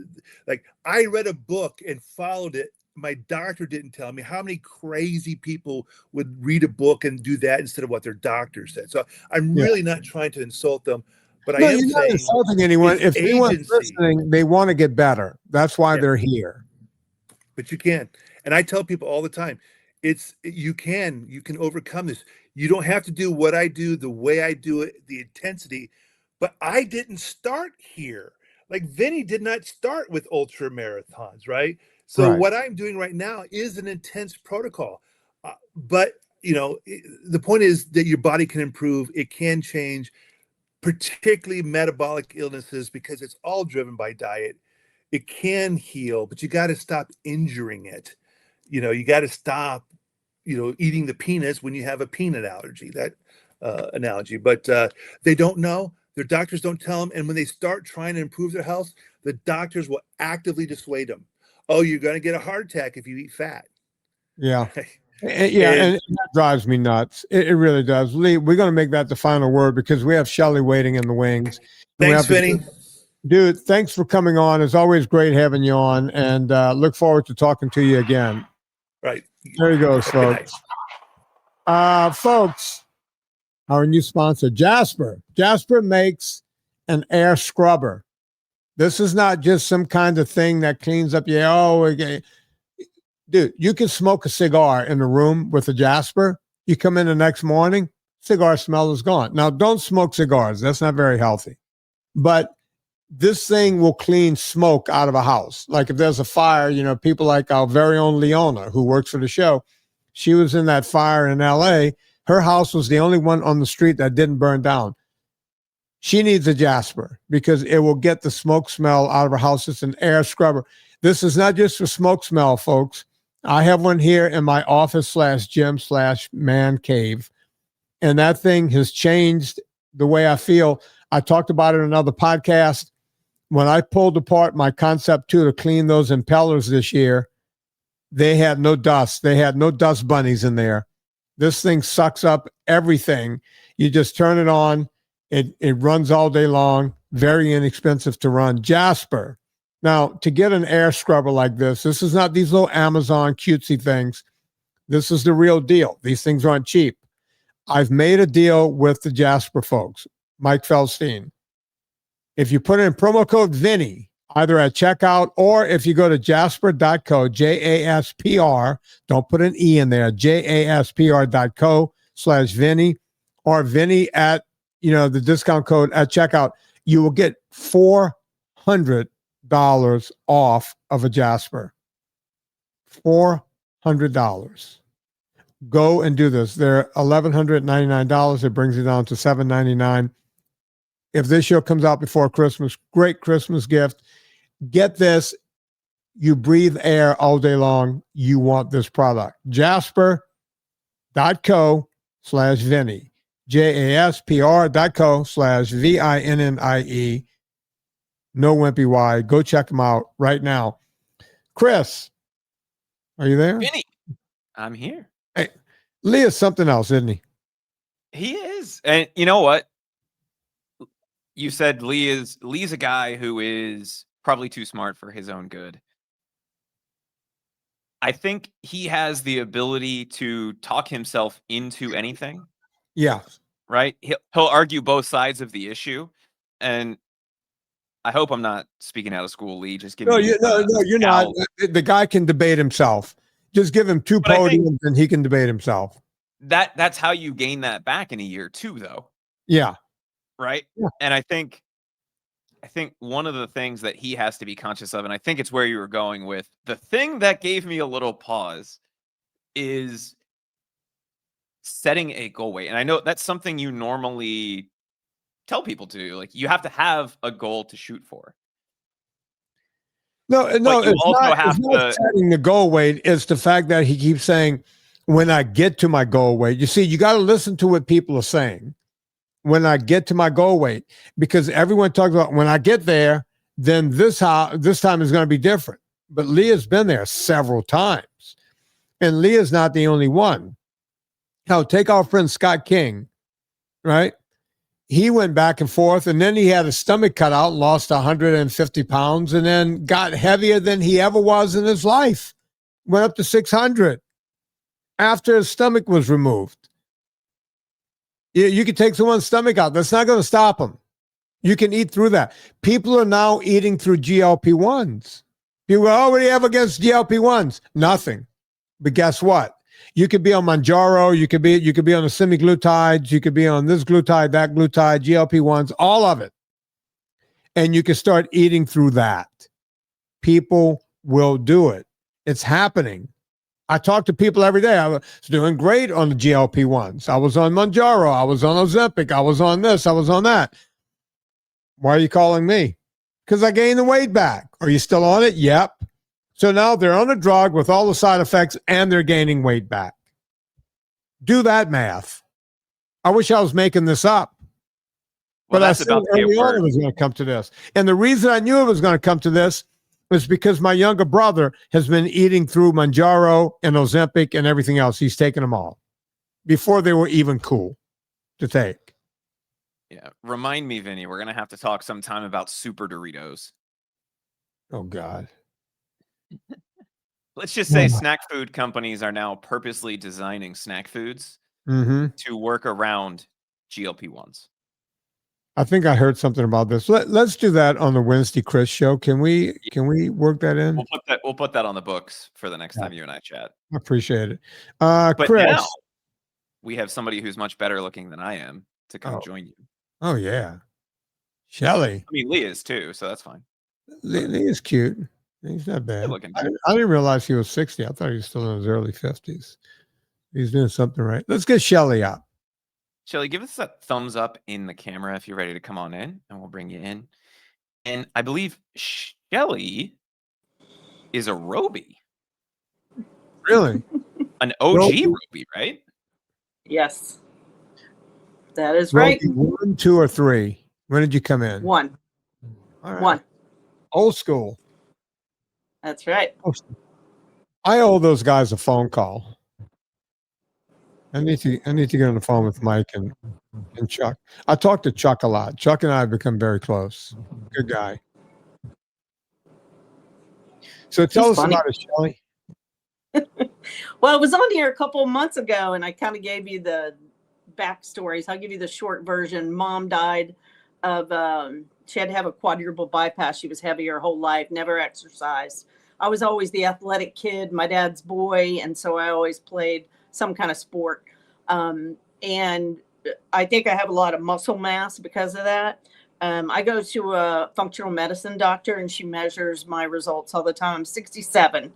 [SPEAKER 3] I read a book and followed it. My doctor didn't tell me. How many crazy people would read a book and do that instead of what their doctor said? So I'm really not trying to insult them, but I am
[SPEAKER 1] saying, not insulting anyone. If anyone's listening, they want to get better. That's why they're here.
[SPEAKER 3] But you can. And I tell people all the time, you can overcome this. You don't have to do what I do, the way I do it, the intensity, but I didn't start here. Like Vinnie did not start with ultra marathons, right? So what I'm doing right now is an intense protocol. But, the point is that your body can improve. It can change, particularly metabolic illnesses, because it's all driven by diet. It can heal, but you got to stop injuring it. You got to stop, eating the peanuts when you have a peanut allergy, that analogy. But they don't know. Their doctors don't tell them. And when they start trying to improve their health, the doctors will actively dissuade them. Oh, you're going to get a heart attack if you eat fat.
[SPEAKER 1] Yeah. And that drives me nuts. It really does. Lee, we're going to make that the final word because we have Shelly waiting in the wings.
[SPEAKER 3] Thanks, Vinnie.
[SPEAKER 1] Dude, thanks for coming on. It's always great having you on, and look forward to talking to you again.
[SPEAKER 3] Right.
[SPEAKER 1] There you go, folks. Folks, our new sponsor, Jasper. Jasper makes an air scrubber. This is not just some kind of thing that cleans up your, dude, you can smoke a cigar in a room with a Jasper. You come in the next morning, cigar smell is gone. Now, don't smoke cigars. That's not very healthy. But this thing will clean smoke out of a house. Like if there's a fire, people like our very own Leona, who works for the show, she was in that fire in LA. Her house was the only one on the street that didn't burn down. She needs a Jasper because it will get the smoke smell out of her house. It's an air scrubber. This is not just for smoke smell, folks. I have one here in my office/gym/man cave. And that thing has changed the way I feel. I talked about it in another podcast. When I pulled apart my Concept 2 to clean those impellers this year, they had no dust. They had no dust bunnies in there. This thing sucks up everything. You just turn it on. It runs all day long. Very inexpensive to run. Jasper. Now, to get an air scrubber like this is not these little Amazon cutesy things. This is the real deal. These things aren't cheap. I've made a deal with the Jasper folks, Mike Feldstein. If you put in promo code Vinnie, either at checkout or if you go to jasper.co, JASPR, don't put an E in there, JASPR.co/Vinnie, or Vinnie at, the discount code at checkout, you will get $400 off of a Jasper. $400. Go and do this. They're $1,199. It brings it down to $799. If this show comes out before Christmas, great Christmas gift. Get this. You breathe air all day long. You want this product. Jasper.co/Vinnie. JASPR.co/VINNIE. No wimpy Y. Go check them out right now. Chris, are you there?
[SPEAKER 2] Vinnie, I'm here.
[SPEAKER 1] Hey, Lee is something else, isn't he?
[SPEAKER 2] He is. And you know what? You said Lee's a guy who is probably too smart for his own good. I think he has the ability to talk himself into anything.
[SPEAKER 1] Yeah.
[SPEAKER 2] Right? He'll argue both sides of the issue. And I hope I'm not speaking out of school, Lee. Just give me
[SPEAKER 1] you're not. The guy can debate himself. Just give him two podiums and he can debate himself.
[SPEAKER 2] That's how you gain that back in a year too, though.
[SPEAKER 1] Yeah.
[SPEAKER 2] Right.
[SPEAKER 1] Yeah.
[SPEAKER 2] And I think one of the things that he has to be conscious of, and I think it's where you were going with, the thing that gave me a little pause is setting a goal weight. And I know that's something you normally tell people to do. Like, you have to have a goal to shoot for.
[SPEAKER 1] No, it's
[SPEAKER 2] not
[SPEAKER 1] setting the goal weight. It's the fact that he keeps saying, when I get to my goal weight. You see, you got to listen to what people are saying. When I get to my goal weight, because everyone talks about when I get there, then this time is going to be different. But Leah's been there several times, and Leah's not the only one. Now, take our friend Scott King, right? He went back and forth, and then he had his stomach cut out, lost 150 pounds, and then got heavier than he ever was in his life. Went up to 600 after his stomach was removed. You can take someone's stomach out. That's not going to stop them. You can eat through that. People are now eating through GLP-1s. People go, oh, what do you have against GLP-1s? Nothing. But guess what? You could be on Mounjaro. You could be on the semaglutides. You could be on this glutide, that glutide, GLP-1s, all of it. And you can start eating through that. People will do it. It's happening. I talk to people every day. I was doing great on the GLP-1s. I was on Mounjaro. I was on Ozempic. I was on this. I was on that. Why are you calling me? Because I gained the weight back. Are you still on it? Yep. So now they're on a drug with all the side effects and they're gaining weight back. Do that math. I wish I was making this up.
[SPEAKER 2] Well,
[SPEAKER 1] but I said early on it was going to come to this. And the reason I knew it was going to come to this was because my younger brother has been eating through Mounjaro and Ozempic and everything else. He's taken them all before they were even cool to take.
[SPEAKER 2] Yeah. Remind me, Vinny, we're going to have to talk sometime about Super Doritos.
[SPEAKER 1] Oh, God.
[SPEAKER 2] Let's just say snack food companies are now purposely designing snack foods to work around GLP-1s.
[SPEAKER 1] I think I heard something about this. Let's do that on the Wednesday Chris show. Can we work that in?
[SPEAKER 2] We'll put that on the books for the next time you and I chat.
[SPEAKER 1] I appreciate it.
[SPEAKER 2] But
[SPEAKER 1] Chris,
[SPEAKER 2] now we have somebody who's much better looking than I am to come join you.
[SPEAKER 1] Oh yeah, Shelly.
[SPEAKER 2] I mean, Lee is too, so that's fine.
[SPEAKER 1] Lee is cute. He's not bad.
[SPEAKER 2] Looking
[SPEAKER 1] I didn't realize he was 60. I thought he was still in his early 50s. He's doing something right. Let's get Shelly up.
[SPEAKER 2] Shelly, give us a thumbs up in the camera if you're ready to come on in, and we'll bring you in. And I believe Shelly is a Roby.
[SPEAKER 1] Really?
[SPEAKER 2] An OG Roby, right?
[SPEAKER 4] Yes. That is right.
[SPEAKER 1] 1, 2, or 3? When did you come in?
[SPEAKER 4] 1.
[SPEAKER 1] All right.
[SPEAKER 4] 1.
[SPEAKER 1] Old school.
[SPEAKER 4] That's right.
[SPEAKER 1] I owe those guys a phone call. I need to get on the phone with Mike and Chuck. I talk to Chuck a lot. Chuck and I have become very close. Good guy. So tell
[SPEAKER 4] He's
[SPEAKER 1] us
[SPEAKER 4] funny.
[SPEAKER 1] about it, Shelly.
[SPEAKER 4] Well, I was on here a couple of months ago, and I kind of gave you the backstories. I'll give you the short version. Mom died of, she had to have a quadruple bypass. She was heavy her whole life, never exercised. I was always the athletic kid, my dad's boy, and so I always played some kind of sport. And I think I have a lot of muscle mass because of that. I go to a functional medicine doctor, and she measures my results all the time. I'm 67.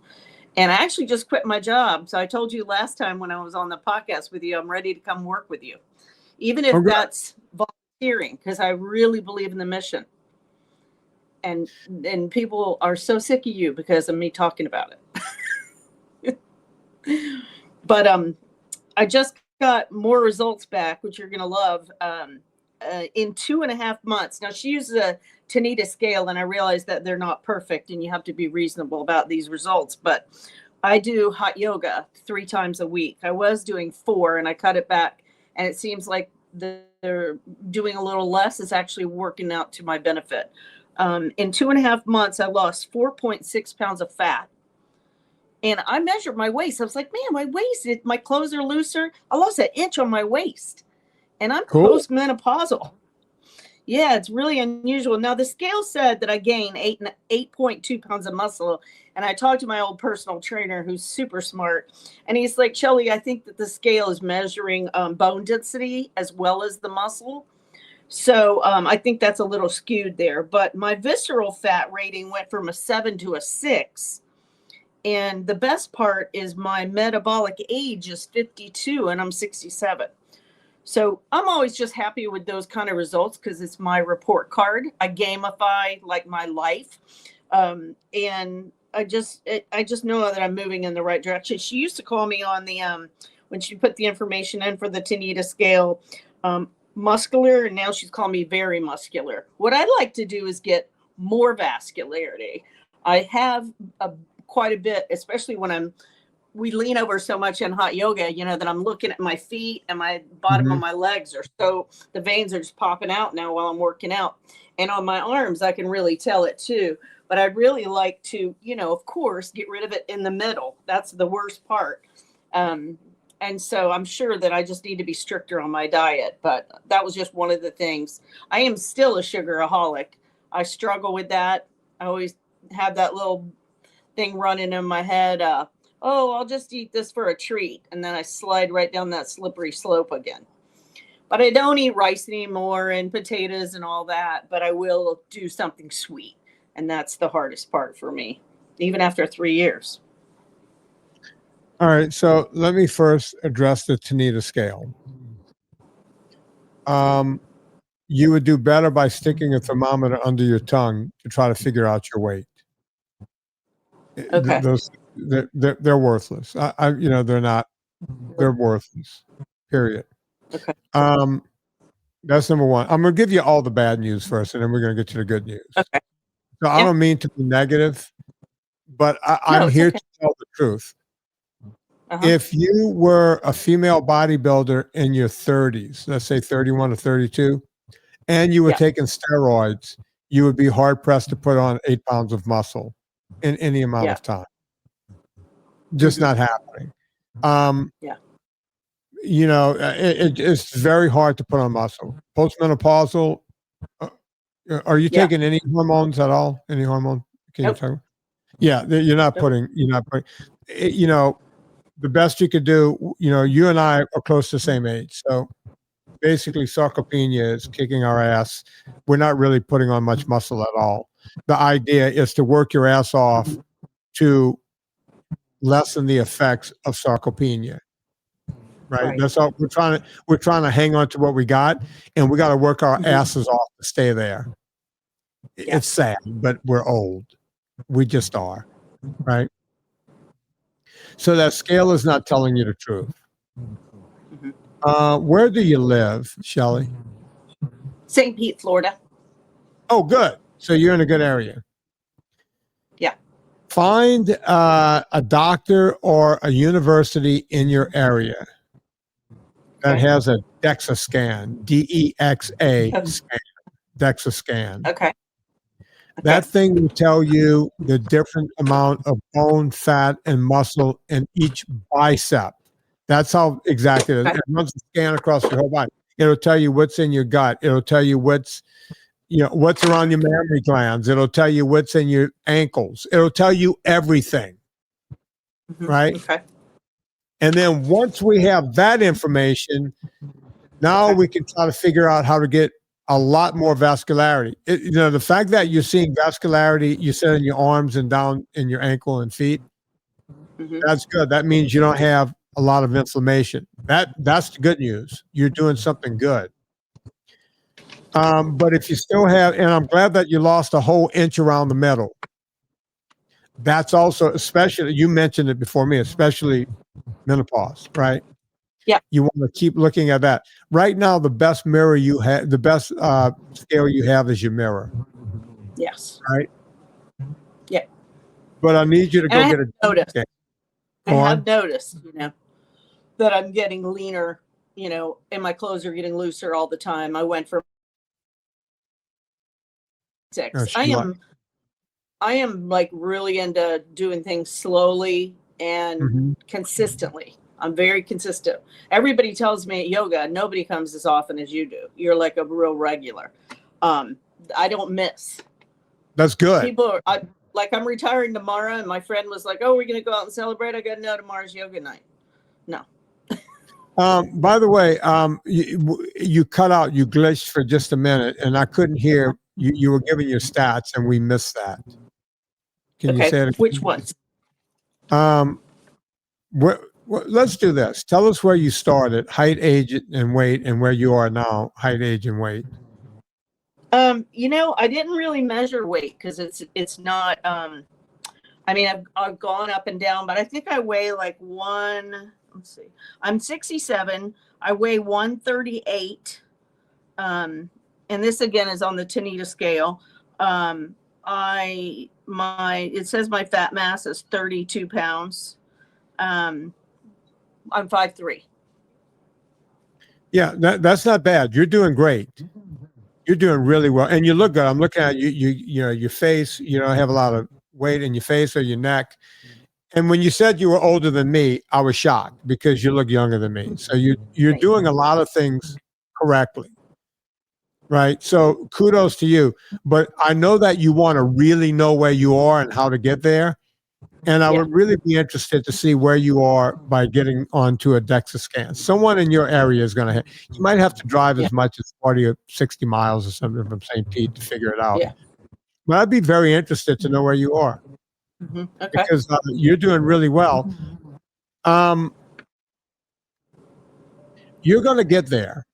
[SPEAKER 4] And I actually just quit my job. So I told you last time when I was on the podcast with you, I'm ready to come work with you, even if that's volunteering, because I really believe in the mission. And people are so sick of you because of me talking about it. But I just got more results back, which you're going to love, in 2.5 months. Now, she uses a Tanita scale, and I realize that they're not perfect, and you have to be reasonable about these results. But I do hot yoga 3 times a week. I was doing 4, and I cut it back, and it seems like they're doing a little less is actually working out to my benefit. In 2.5 months, I lost 4.6 pounds of fat. And I measured my waist. I was like, man, my waist, my clothes are looser. I lost 1 inch on my waist. And I'm postmenopausal. Yeah, it's really unusual. Now, the scale said that I gained 8.2 pounds of muscle. And I talked to my old personal trainer, who's super smart. And he's like, Shelly, I think that the scale is measuring bone density as well as the muscle. So I think that's a little skewed there. But my visceral fat rating went from a 7 to a 6. And the best part is my metabolic age is 52 and I'm 67. So I'm always just happy with those kind of results because it's my report card. I gamify like my life. And I just know that I'm moving in the right direction. She used to call me on the, when she put the information in for the Tanita scale, muscular, and now she's calling me very muscular. What I like to do is get more vascularity. I have quite a bit, especially when we lean over so much in hot yoga, that I'm looking at my feet and my bottom of my legs so the veins are just popping out now while I'm working out. And on my arms, I can really tell it too. But I'd really like to, of course, get rid of it in the middle. That's the worst part. And so I'm sure that I just need to be stricter on my diet. But that was just one of the things. I am still a sugaraholic. I struggle with that. I always have that little thing running in my head. I'll just eat this for a treat. And then I slide right down that slippery slope again. But I don't eat rice anymore and potatoes and all that. But I will do something sweet. And that's the hardest part for me, even after 3 years.
[SPEAKER 1] All right, so let me first address the Tanita scale. You would do better by sticking a thermometer under your tongue to try to figure out your weight.
[SPEAKER 4] Okay.
[SPEAKER 1] They're worthless. They're not. They're worthless. Period.
[SPEAKER 4] Okay.
[SPEAKER 1] That's number one. I'm going to give you all the bad news first, and then we're going to get to the good news.
[SPEAKER 4] Okay.
[SPEAKER 1] So I don't mean to be negative, but I'm here to tell the truth. If you were a female bodybuilder in your 30s, let's say 31 or 32, and you were taking steroids, you would be hard pressed to put on 8 pounds of muscle in any amount of time. Just not happening. It's very hard to put on muscle. Postmenopausal. Are you taking any hormones at all? Any hormone? Can you talk? Yeah, you're not putting. The best you could do, you and I are close to the same age. So basically sarcopenia is kicking our ass. We're not really putting on much muscle at all. The idea is to work your ass off to lessen the effects of sarcopenia. Right? That's all we're trying to hang on to what we got, and we got to work our asses off to stay there. It's sad, but we're old. We just are. Right? So that scale is not telling you the truth. Where do you live, Shelly?
[SPEAKER 4] St. Pete, Florida.
[SPEAKER 1] Oh, good. So you're in a good area.
[SPEAKER 4] Yeah.
[SPEAKER 1] Find a doctor or a university in your area that
[SPEAKER 4] Okay.
[SPEAKER 1] has a DEXA scan, DEXA
[SPEAKER 4] Okay.
[SPEAKER 1] scan, DEXA scan.
[SPEAKER 4] Okay.
[SPEAKER 1] That thing will tell you the different amount of bone, fat, and muscle in each bicep. That's how exact it is.
[SPEAKER 4] Okay.
[SPEAKER 1] It runs a scan across your whole body. It'll tell you what's in your gut. It'll tell you what's around your mammary glands. It'll tell you what's in your ankles. It'll tell you everything, right?
[SPEAKER 4] Okay.
[SPEAKER 1] And then once we have that information, now we can try to figure out how to get a lot more vascularity. The fact that you're seeing vascularity, you said in your arms and down in your ankle and feet, that's good. That means you don't have a lot of inflammation. That's the good news. You're doing something good. But if you still have, and I'm glad that you lost a whole inch around the middle. That's also, especially, you mentioned it before me, especially menopause, right?
[SPEAKER 4] Yeah.
[SPEAKER 1] You want to keep looking at that. Right now, the best mirror you have, the best scale you have is your mirror.
[SPEAKER 4] Yes.
[SPEAKER 1] Right?
[SPEAKER 4] Yeah.
[SPEAKER 1] But I need you to go get a
[SPEAKER 4] notice.
[SPEAKER 1] scan.
[SPEAKER 4] I have noticed, that I'm getting leaner, and my clothes are getting looser all the time. I went from 6. I am like really into doing things slowly and consistently. I'm very consistent. Everybody tells me at yoga, nobody comes as often as you do. You're like a real regular. I don't miss.
[SPEAKER 1] That's good.
[SPEAKER 4] People are I'm retiring tomorrow, and my friend was like, "Oh, we're gonna go out and celebrate." I go, "No, tomorrow's yoga night." No.
[SPEAKER 1] By the way, you cut out, you glitched for just a minute, and I couldn't hear you. You were giving your stats, and we missed that. Can you say it again?
[SPEAKER 4] Which ones?
[SPEAKER 1] Let's do this. Tell us where you started, height, age, and weight, and where you are now, height, age, and weight.
[SPEAKER 4] I didn't really measure weight because it's not. I've gone up and down, but I think I weigh like let's see. I'm 67. I weigh 138. And this again is on the Tanita scale. It says my fat mass is 32 pounds. I'm 5'3".
[SPEAKER 1] Yeah, that's not bad. You're doing great. You're doing really well, and you look good. I'm looking at you. Your face. You don't have a lot of weight in your face or your neck. And when you said you were older than me, I was shocked because you look younger than me. So you're doing a lot of things correctly, right? So kudos to you. But I know that you want to really know where you are and how to get there. And I would really be interested to see where you are by getting onto a DEXA scan. Someone in your area is going to you might have to drive as much as 40 or 60 miles or something from St. Pete to figure it out. Yeah. But I'd be very interested to know where you are.
[SPEAKER 4] Okay.
[SPEAKER 1] Because you're doing really well. You're going to get there,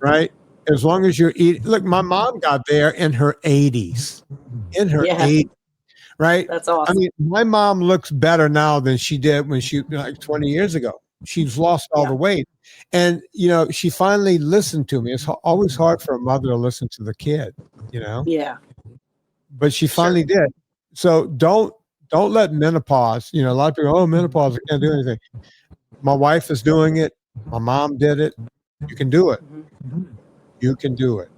[SPEAKER 1] right? As long as you're eating. Look, my mom got there in her 80s. In her 80s. Right.
[SPEAKER 4] That's awesome.
[SPEAKER 1] I mean, my mom looks better now than she did when she like 20 years ago. She's lost all the weight. And, she finally listened to me. It's always hard for a mother to listen to the kid,
[SPEAKER 4] Yeah.
[SPEAKER 1] But she finally did. So don't let menopause, a lot of people, menopause, I can't do anything. My wife is doing it. My mom did it. You can do it. You can do it.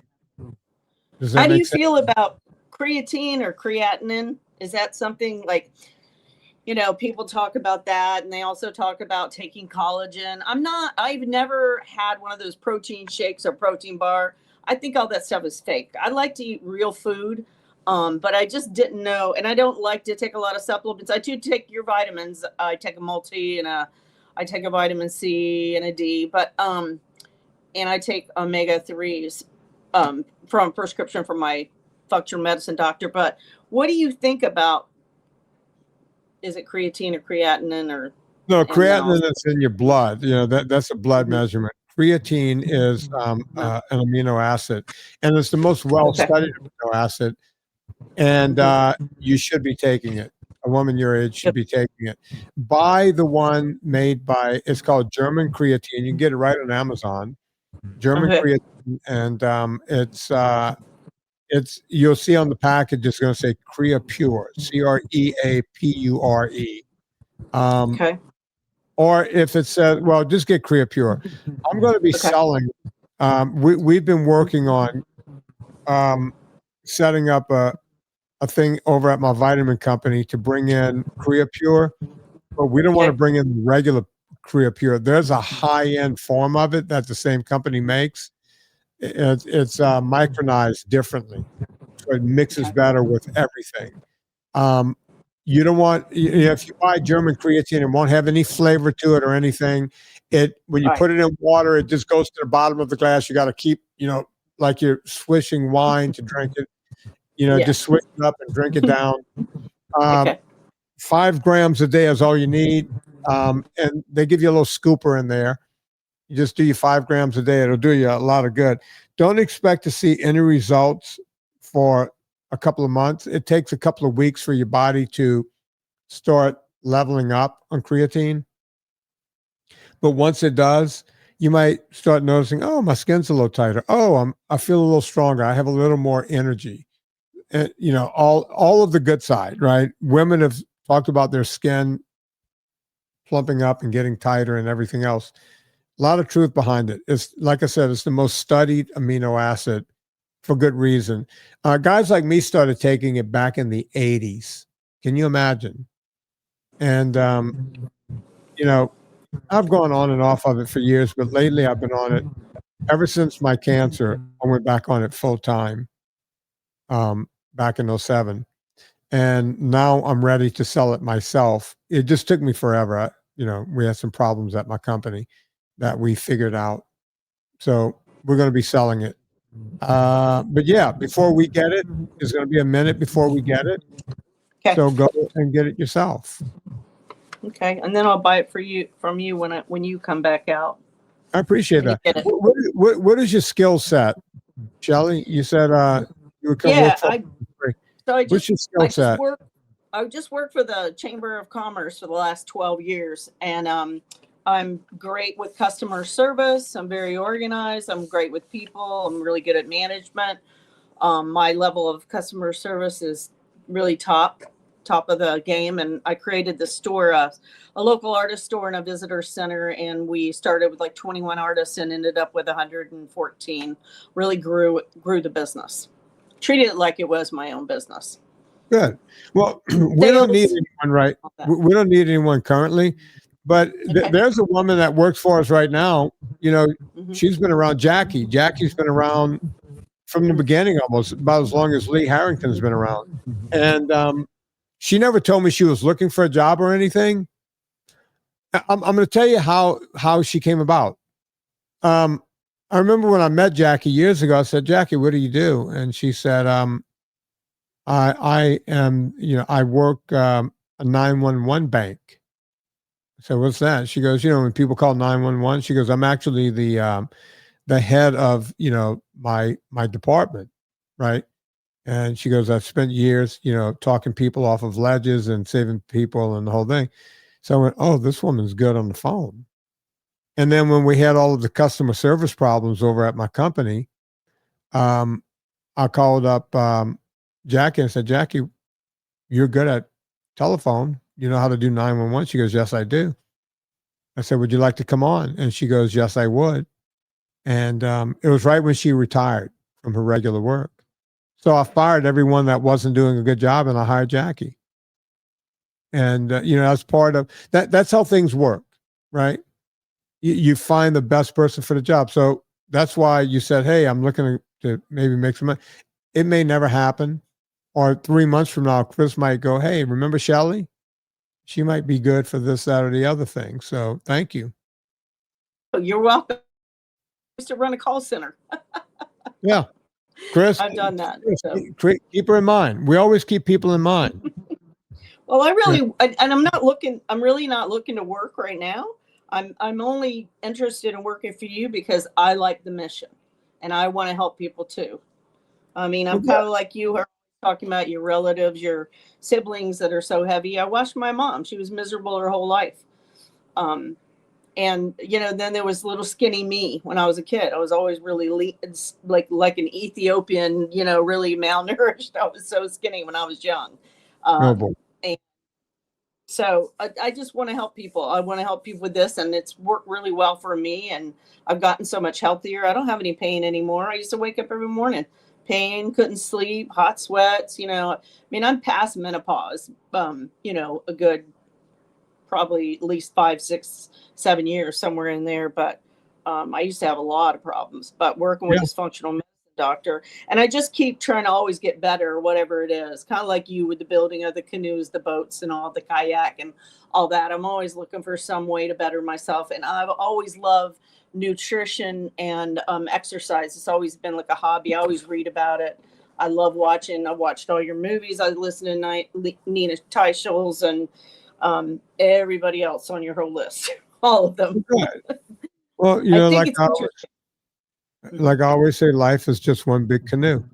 [SPEAKER 4] How do you feel about creatine or creatinine? Is that something like, people talk about that, and they also talk about taking collagen. I've never had one of those protein shakes or protein bar. I think all that stuff is fake. I like to eat real food, but I just didn't know. And I don't like to take a lot of supplements. I do take your vitamins. I take a multi and I take a vitamin C and a D, but, and I take omega-3s, from prescription from my functional medicine doctor. But what do you think about, is it creatine or creatinine or?
[SPEAKER 1] No, creatinine is in your blood. That's a blood measurement. Creatine is an amino acid, and it's the most well-studied amino acid. And you should be taking it. A woman your age should be taking it. Buy the one made by, it's called German creatine. You can get it right on Amazon. German creatine, and it's you'll see on the package it's going to say Crea Pure, CREAPURE. or if it says, well, just get Creapure. I'm going to be
[SPEAKER 4] Okay.
[SPEAKER 1] selling. We've been working on setting up a thing over at my vitamin company to bring in Creapure, but we don't want to
[SPEAKER 4] Okay.
[SPEAKER 1] bring in regular Creapure. There's a high-end form of it that the same company makes. It's micronized differently, so it mixes better with everything. You don't want, if you buy German creatine, it won't have any flavor to it or anything. When you
[SPEAKER 4] Right.
[SPEAKER 1] put it in water, it just goes to the bottom of the glass. You got to keep, like you're swishing wine to drink it. Just switch it up and drink it down.
[SPEAKER 4] Okay.
[SPEAKER 1] 5 grams a day is all you need. And they give you a little scooper in there. You just do your 5 grams a day. It'll do you a lot of good. Don't expect to see any results for a couple of months. It takes a couple of weeks for your body to start leveling up on creatine. But once it does, you might start noticing, oh, my skin's a little tighter. Oh, I feel a little stronger. I have a little more energy. And, all of the good side, right? Women have talked about their skin plumping up and getting tighter and everything else. A lot of truth behind it. It's, like I said, it's the most studied amino acid for good reason. Guys like me started taking it back in the 80s. Can you imagine? And, I've gone on and off of it for years, but lately I've been on it ever since my cancer. I went back on it full time back in 07. And now I'm ready to sell it myself. It just took me forever. We had some problems at my company that we figured out. So we're going to be selling it. But yeah, before we get it, it's going to be a minute before we get it.
[SPEAKER 4] Okay.
[SPEAKER 1] So go and get it yourself.
[SPEAKER 4] Okay. And then I'll buy it from you when you come back out.
[SPEAKER 1] I appreciate
[SPEAKER 4] When you
[SPEAKER 1] that.
[SPEAKER 4] get it.
[SPEAKER 1] What is your skill set, Shelly? You said you would come work for free. What's your skill set?
[SPEAKER 4] I just worked for the Chamber of Commerce for the last 12 years. And I'm great with customer service. I'm very organized. I'm great with people. I'm really good at management. My level of customer service is really top of the game. And I created the store, a local artist store and a visitor center. And we started with like 21 artists and ended up with 114. Really grew the business. Treated it like it was my own business.
[SPEAKER 1] Good. Well, we don't need anyone, right? We don't need anyone currently. But there's a woman that works for us right now. She's been around Jackie. Jackie's been around from the beginning, almost about as long as Lee Harrington's been around. And she never told me she was looking for a job or anything. I'm going to tell you how she came about. I remember when I met Jackie years ago, I said, Jackie, what do you do? And she said, I am, I work a 911 bank. So what's that? She goes, when people call 911, she goes, I'm actually the head of, my department. Right. And she goes, I've spent years, talking people off of ledges and saving people and the whole thing. So I went, oh, this woman's good on the phone. And then when we had all of the customer service problems over at my company, I called up Jackie and said, Jackie, you're good at telephone. You know how to do 911? She goes, yes, I do. I said, would you like to come on? And she goes, yes, I would. And it was right when she retired from her regular work. So I fired everyone that wasn't doing a good job and I hired Jackie. And, that's part of that. That's how things work, right? You find the best person for the job. So that's why you said, hey, I'm looking to maybe make some money. It may never happen. Or 3 months from now, Chris might go, hey, remember Shelly? She might be good for this, that, or the other thing. So thank you.
[SPEAKER 4] You're welcome. I used to run a call center.
[SPEAKER 1] Yeah. Chris,
[SPEAKER 4] I've done that. So.
[SPEAKER 1] Keep her in mind. We always keep people in mind.
[SPEAKER 4] Well, I'm really not looking to work right now. I'm only interested in working for you because I like the mission and I want to help people too. I mean, I'm kind of like you are talking about your relatives, your siblings that are so heavy. I watched my mom. She was miserable her whole life. And, then there was little skinny me when I was a kid. I was always really like an Ethiopian, really malnourished. I was so skinny when I was young. And So I just want to help people. I want to help people with this, and it's worked really well for me. And I've gotten so much healthier. I don't have any pain anymore. I used to wake up every morning, pain, couldn't sleep, hot sweats. I mean, I'm past menopause. A good probably at least 5, 6, 7 years, somewhere in there. But I used to have a lot of problems. But working with dysfunctional medicine doctor, and I just keep trying to always get better, whatever it is. Kind of like you with the building of the canoes, the boats, and all the kayak and all that. I'm always looking for some way to better myself, and I've always loved nutrition and exercise. It's always been like a hobby. I always read about it. I love watching. I watched all your movies. I listen to Nina Teichel's and everybody else on your whole list, all of them.
[SPEAKER 1] Well, like I always say, life is just one big canoe.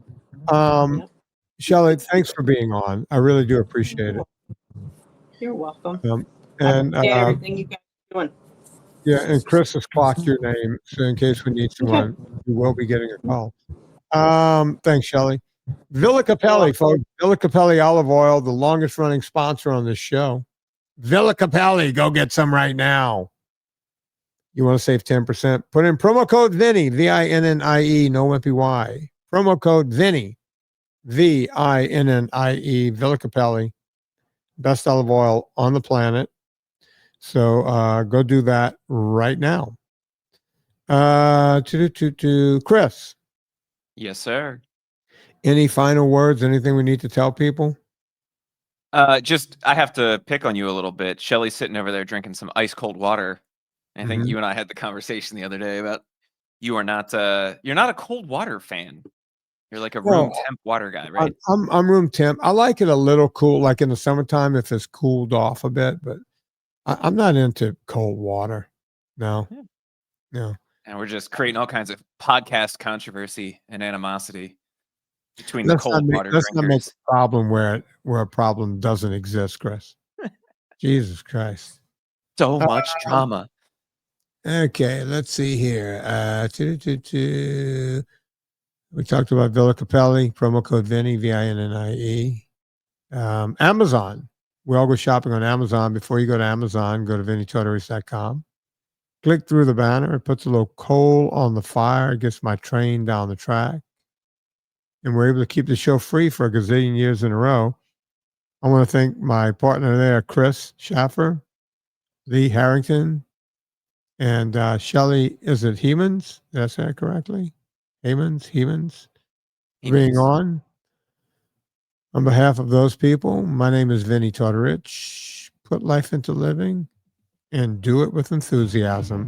[SPEAKER 1] Shelly, thanks for being on. I really do appreciate it.
[SPEAKER 4] You're welcome.
[SPEAKER 1] And
[SPEAKER 4] everything you guys are doing.
[SPEAKER 1] Yeah, and Chris has clocked your name, so in case we need someone, we will be getting a call. Thanks, Shelly. Villa Capelli, folks. Villa Capelli olive oil, the longest running sponsor on this show. Villa Capelli, go get some right now. You want to save 10%? Put in promo code Vinnie, VINNIE, no MPY. Promo code Vinnie, VINNIE, Villa Capelli, best olive oil on the planet. So go do that right now. Chris.
[SPEAKER 2] Yes, sir.
[SPEAKER 1] Any final words? Anything we need to tell people?
[SPEAKER 2] Just I have to pick on you a little bit. Shelly's sitting over there drinking some ice cold water. I think you and I had the conversation the other day about you're not a cold water fan. You're like a room temp water guy, right?
[SPEAKER 1] I'm room temp. I like it a little cool, like in the summertime if it's cooled off a bit, but I'm not into cold water. No.
[SPEAKER 2] And we're just creating all kinds of podcast controversy and animosity between the cold water drinkers.
[SPEAKER 1] Let's not make a problem where a problem doesn't exist, Chris. Jesus Christ.
[SPEAKER 2] So much drama.
[SPEAKER 1] Okay, let's see here. We talked about Villa Capelli, promo code Vinnie, VINNIE. Amazon. We all go shopping on Amazon. Before you go to Amazon, go to VinnieTortorich.com. Click through the banner. It puts a little coal on the fire. It gets my train down the track. And we're able to keep the show free for a gazillion years in a row. I want to thank my partner there, Chris Shaffer, Lee Harrington, and Shelly, is it Hemans? Did I say it correctly? Hemans? Being on. On behalf of those people, my name is Vinnie Tortorich. Put life into living and do it with enthusiasm.